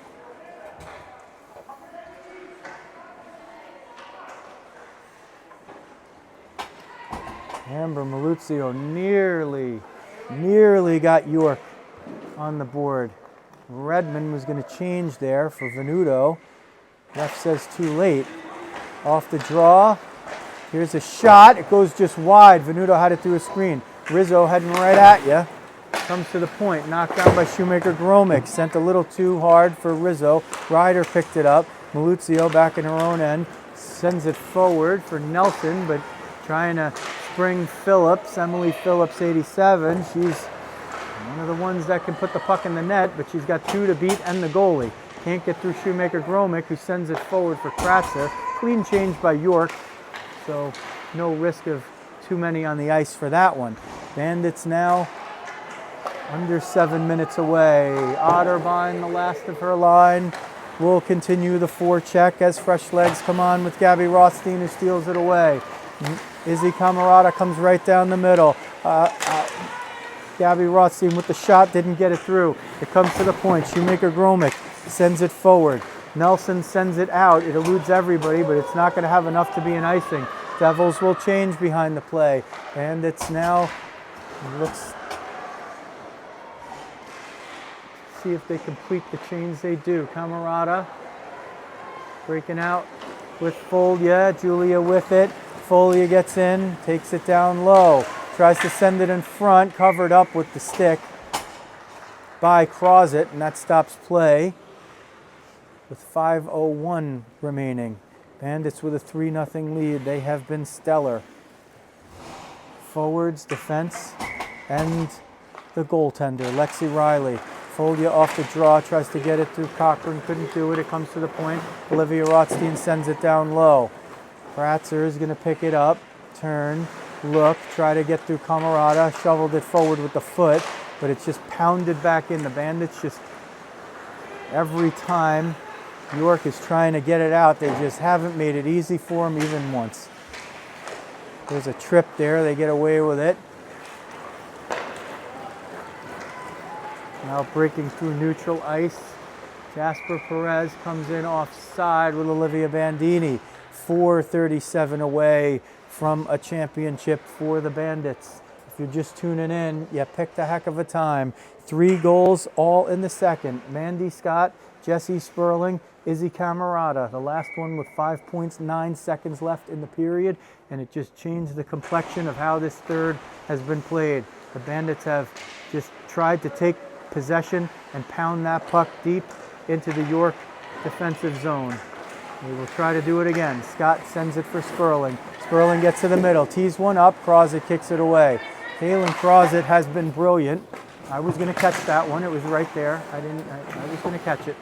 [SPEAKER 1] Amber Maluzio nearly got York on the board. Redmond was going to change there for Venuto. Ref says too late. Off the draw. Here's a shot. It goes just wide. Venuto had it through a screen. Rizzo heading right at you. Comes to the point. Knocked down by Shoemaker-Gromick. Sent a little too hard for Rizzo. Ryder picked it up. Maluzio back in her own end. Sends it forward for Nelson, but trying to spring Phillips. Emily Phillips, 87. She's one of the ones that can put the puck in the net, but she's got 2 to beat and the goalie. Can't get through Shoemaker-Gromick, who sends it forward for Kratzer. Clean change by York, so no risk of too many on the ice for that one. Bandits now under 7 minutes away. Otterbein, the last of her line, will continue the forecheck as fresh legs come on with Gabby Rothstein, who steals it away. Izzy Camarada comes right down the middle. Gabby Rothstein with the shot, didn't get it through. It comes to the point. Shoemaker-Gromick sends it forward. Nelson sends it out. It eludes everybody, but it's not going to have enough to be an icing. Devils will change behind the play. And it's now, let's see if they complete the change. They do. Camarada breaking out with Folia. Julia with it. Folia gets in, takes it down low. Tries to send it in front, covered up with the stick by Crosett, and that stops play with 5:01 remaining. Bandits with a 3-0 lead. They have been stellar. Forwards, defense, and the goaltender, Lexi Riley. Folia off the draw, tries to get it through Cochran, couldn't do it. It comes to the point. Olivia Rothstein sends it down low. Kratzer is going to pick it up, turn, look, try to get through Camarada, shoveled it forward with the foot, but it's just pounded back in. The Bandits just, every time York is trying to get it out, they just haven't made it easy for them even once. There's a trip there, they get away with it. Now breaking through neutral ice, Jasper Perez comes in offside with Olivia Bandini. 4:37 away from a championship for the Bandits. If you're just tuning in, you picked a heck of a time. 3 goals, all in the second. Mandy Scott, Jessie Sperling, Izzy Camarada. The last one with 5 points, 9 seconds left in the period, and it just changed the complexion of how this third has been played. The Bandits have just tried to take possession and pound that puck deep into the York defensive zone. We will try to do it again. Scott sends it for Sperling. Sperling gets to the middle, tees one up, Crozet kicks it away. Kaylin Crozet has been brilliant. I was going to catch that one. It was right there. I was going to catch it.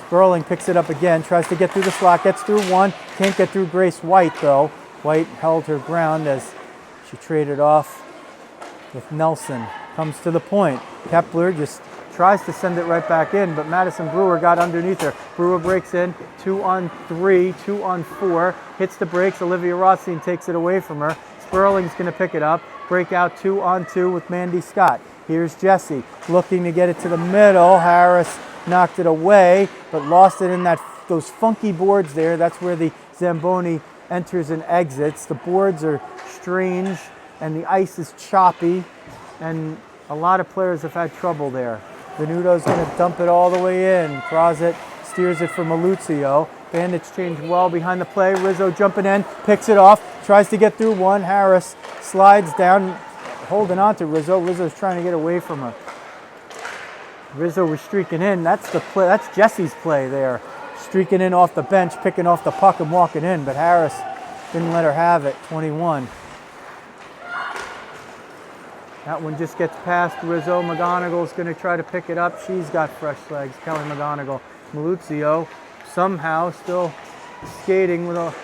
[SPEAKER 1] Sperling picks it up again, tries to get through the slot, gets through one. Can't get through Grace White, though. White held her ground as she traded off with Nelson. Comes to the point. Kepler just tries to send it right back in, but Madison Brewer got underneath her. Brewer breaks in, 2 on 3, 2 on 4, hits the brakes. Olivia Rothstein takes it away from her. Sperling's going to pick it up, break out 2 on 2 with Mandy Scott. Here's Jessie looking to get it to the middle. Harris knocked it away, but lost it in those funky boards there. That's where the Zamboni enters and exits. The boards are strange, and the ice is choppy, and a lot of players have had trouble there. Venuto's going to dump it all the way in. Crozet steers it for Maluzio. Bandits change well behind the play. Rizzo jumping in, picks it off, tries to get through one. Harris slides down, holding on to Rizzo. Rizzo's trying to get away from her. Rizzo was streaking in. That's the play. That's Jessie's play there. Streaking in off the bench, picking off the puck and walking in, but Harris didn't let her have it. 21. That one just gets past Rizzo. McGonigal's going to try to pick it up. She's got fresh legs, Kelly McGonigal. Maluzio somehow still skating with a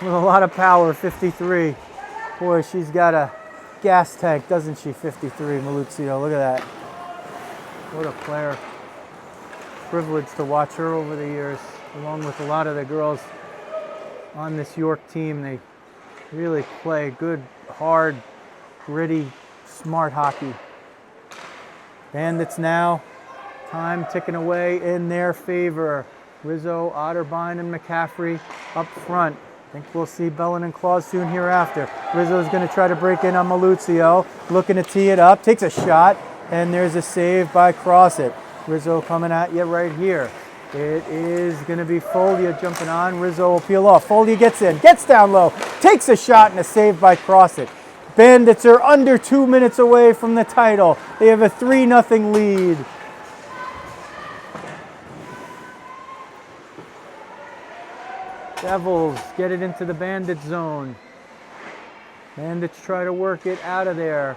[SPEAKER 1] lot of power, 53. Boy, she's got a gas tank, doesn't she, 53, Maluzio. Look at that. What a player. Privileged to watch her over the years, along with a lot of the girls on this York team. They really play good, hard, gritty, smart hockey. Bandits now, time ticking away in their favor. Rizzo, Otterbein, and McCaffrey up front. I think we'll see Bellin and Claus soon hereafter. Rizzo's going to try to break in on Maluzio, looking to tee it up, takes a shot, and there's a save by Crozet. Rizzo coming at you right here. It is going to be Folia jumping on. Rizzo will peel off. Folia gets in, gets down low, takes a shot, and a save by Crozet. Bandits are under 2 minutes away from the title. They have a 3-0 lead. Devils get it into the Bandit zone. Bandits try to work it out of there.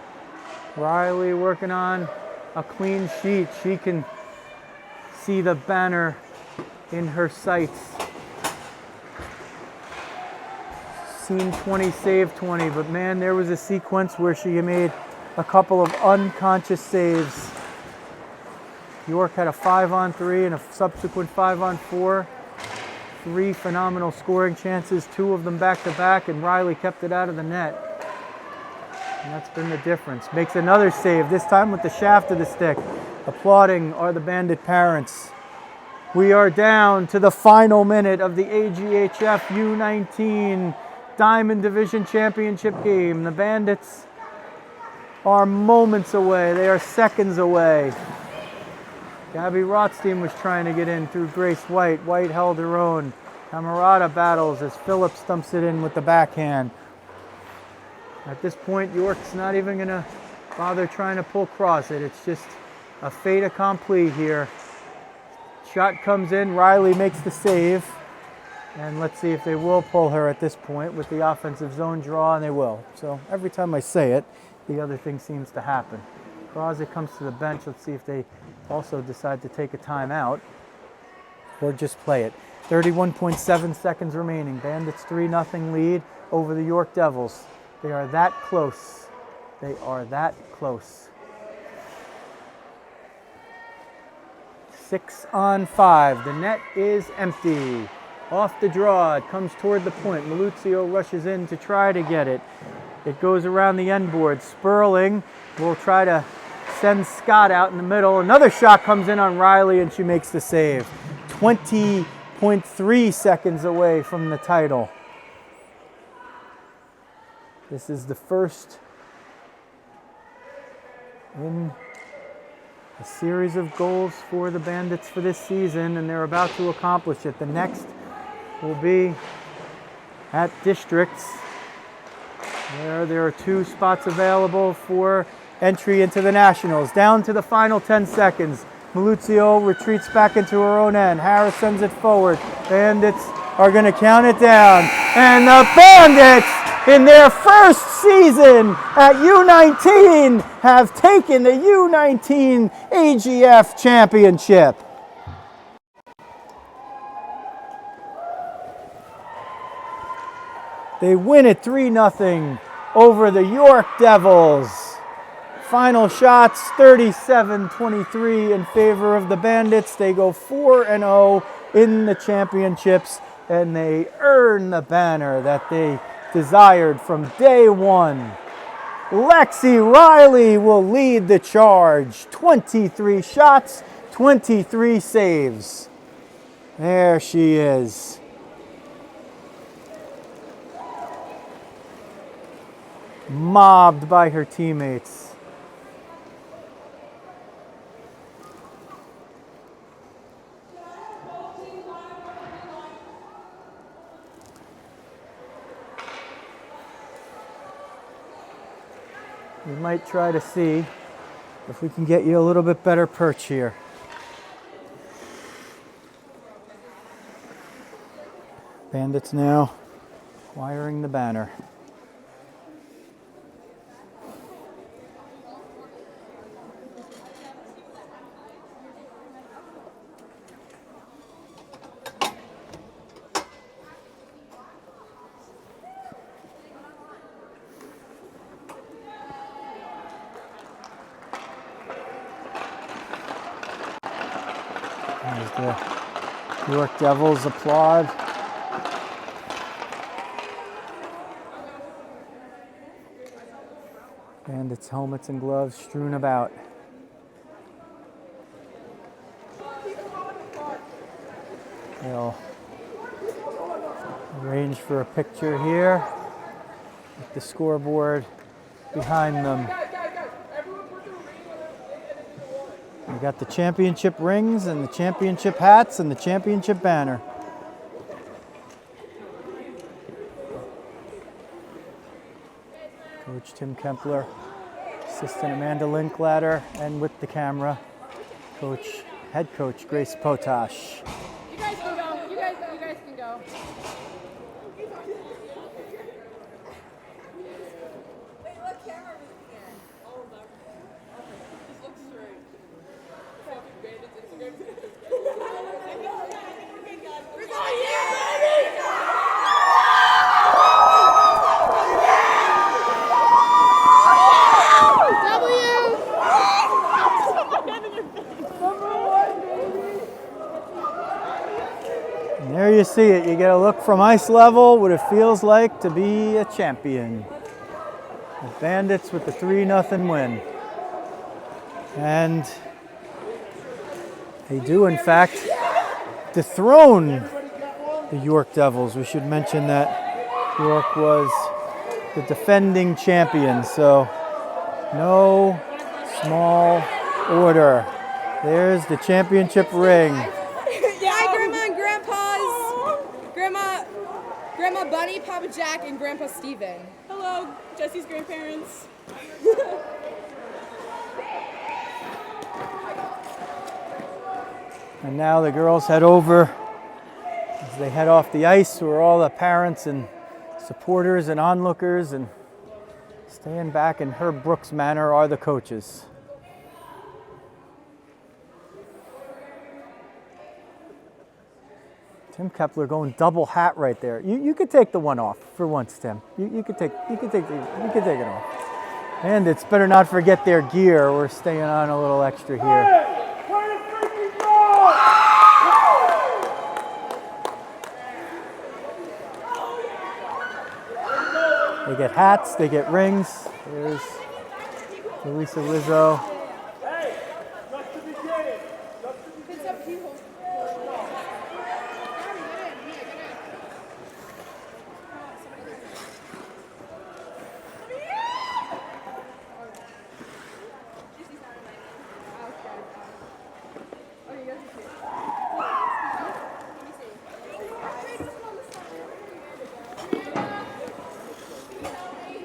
[SPEAKER 1] Riley working on a clean sheet. She can see the banner in her sights. Seen 20, saved 20, but man, there was a sequence where she made a couple of unconscious saves. York had a 5-on-3 and a subsequent 5-on-4. 3 phenomenal scoring chances, 2 of them back-to-back, and Riley kept it out of the net. And that's been the difference. Makes another save, this time with the shaft of the stick. Applauding are the Bandit parents. We are down to the final minute of the AGHF U19 Diamond Division Championship game. The Bandits are moments away. They are seconds away. Gabby Rothstein was trying to get in through Grace White. White held her own. Camarada battles as Phillips dumps it in with the backhand. At this point, York's not even going to bother trying to pull Crozet. It's just a fait accompli here. Shot comes in. Riley makes the save. And let's see if they will pull her at this point with the offensive zone draw, and they will. So every time I say it, the other thing seems to happen. Crozet comes to the bench. Let's see if they also decide to take a timeout or just play it. 31.7 seconds remaining. Bandits 3-0 lead over the York Devils. They are that close. They are that close. 6-on-5. The net is empty. Off the draw, it comes toward the point. Maluzio rushes in to try to get it. It goes around the end board. Sperling will try to send Scott out in the middle. Another shot comes in on Riley, and she makes the save. 20.3 seconds away from the title. This is the first in a series of goals for the Bandits for this season, and they're about to accomplish it. The next will be at Districts, where there are 2 spots available for entry into the Nationals. Down to the final 10 seconds. Maluzio retreats back into her own end. Harris sends it forward. Bandits are going to count it down. And the Bandits, in their first season at U19, have taken the U19 AGF championship. They win it 3-0 over the York Devils. Final shots 37-23 in favor of the Bandits. They go 4-0 in the championships, and they earn the banner that they desired from day one. Lexi Riley will lead the charge. 23 shots, 23 saves. There she is. Mobbed by her teammates. We might try to see if we can get you a little bit better perch here. Bandits now acquiring the banner. As the York Devils applaud. Bandits' helmets and gloves strewn about. They'll arrange for a picture here with the scoreboard behind them. We got the championship rings and the championship hats and the championship banner. Coach Tim Kempler, assistant Amanda Linklater, and with the camera, head coach Grace Potash.
[SPEAKER 2] You guys can go. You guys can go. Wait, what camera was it again? Oh, no. Okay, just look straight. Bandits Instagram. Rizzo, yeah, baby!
[SPEAKER 1] And there you see it. You get a look from ice level, what it feels like to be a champion. The Bandits with the 3-0 win. And they do, in fact, dethrone the York Devils. We should mention that York was the defending champion, so no small order. There's the championship ring.
[SPEAKER 2] Hi, Grandma and Grandpa's. Grandma Bunny, Papa Jack, and Grandpa Steven. Hello, Jesse's grandparents.
[SPEAKER 1] And now the girls head over as they head off the ice, where all the parents and supporters and onlookers, and staying back in Herb Brooks Manor are the coaches. Tim Kepler going double hat right there. You could take the one off for once, Tim. You could take it off. And it's better not forget their gear. We're staying on a little extra here. They get hats, they get rings. There's Lisa Rizzo.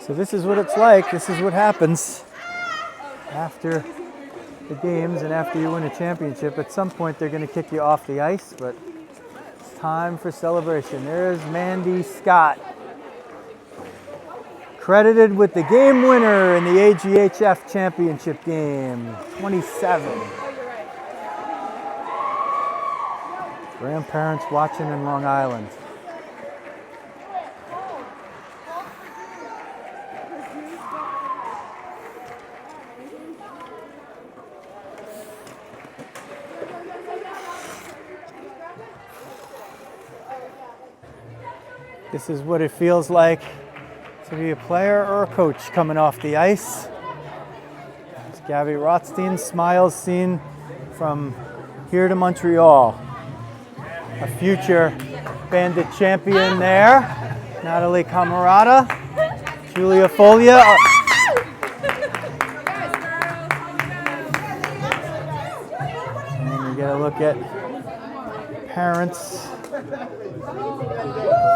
[SPEAKER 1] So this is what it's like. This is what happens after the games, and after you win a championship, at some point they're going to kick you off the ice, but it's time for celebration. There's Mandy Scott, credited with the game winner in the AGHF championship game, 27. Grandparents watching in Long Island. This is what it feels like to be a player or a coach coming off the ice. There's Gabby Rothstein, smiles seen from here to Montreal. A future Bandit champion there. Natalie Camarada, Julia Folia. And we get a look at parents,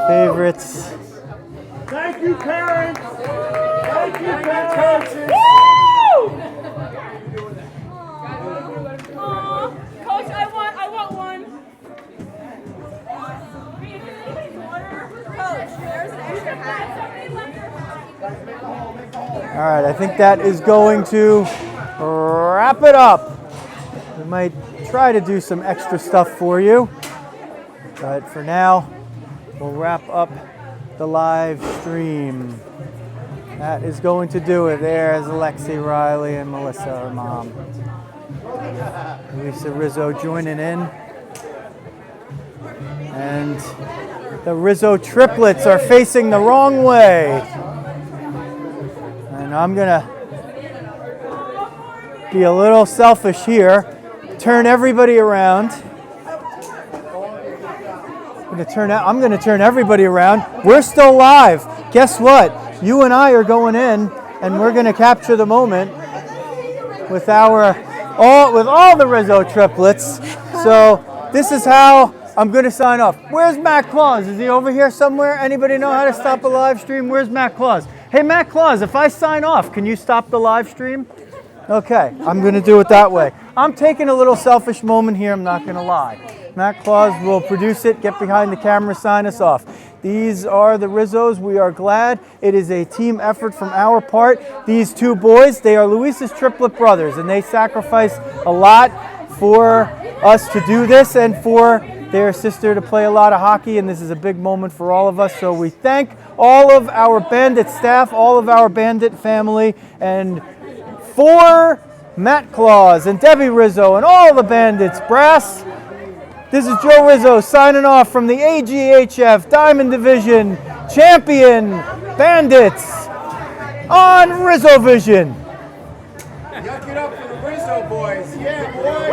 [SPEAKER 1] favorites.
[SPEAKER 3] Thank you, parents. Thank you, parents.
[SPEAKER 2] Coach, I want one. Coach, there's an extra hat.
[SPEAKER 1] All right, I think that is going to wrap it up. We might try to do some extra stuff for you, but for now, we'll wrap up the live stream. That is going to do it. There's Alexi, Riley, and Melissa, her mom. Lisa Rizzo joining in. And the Rizzo triplets are facing the wrong way. And I'm gonna be a little selfish here. Turn everybody around. I'm going to turn everybody around. We're still live. Guess what? You and I are going in, and we're going to capture the moment with all the Rizzo triplets. So this is how I'm going to sign off. Where's Matt Claus? Is he over here somewhere? Anybody know how to stop a live stream? Where's Matt Claus? Hey, Matt Claus, if I sign off, can you stop the live stream? Okay, I'm going to do it that way. I'm taking a little selfish moment here, I'm not going to lie. Matt Claus will produce it, get behind the camera, sign us off. These are the Rizzos. We are glad. It is a team effort from our part. These two boys, they are Luis's triplet brothers, and they sacrifice a lot for us to do this and for their sister to play a lot of hockey, and this is a big moment for all of us. So we thank all of our Bandit staff, all of our Bandit family, and for Matt Claus and Debbie Rizzo and all the Bandits brass, this is Joe Rizzo signing off from the AGHF Diamond Division champion Bandits on Rizzo Vision.
[SPEAKER 3] Yuck it up for the Rizzo boys. Yeah, boys.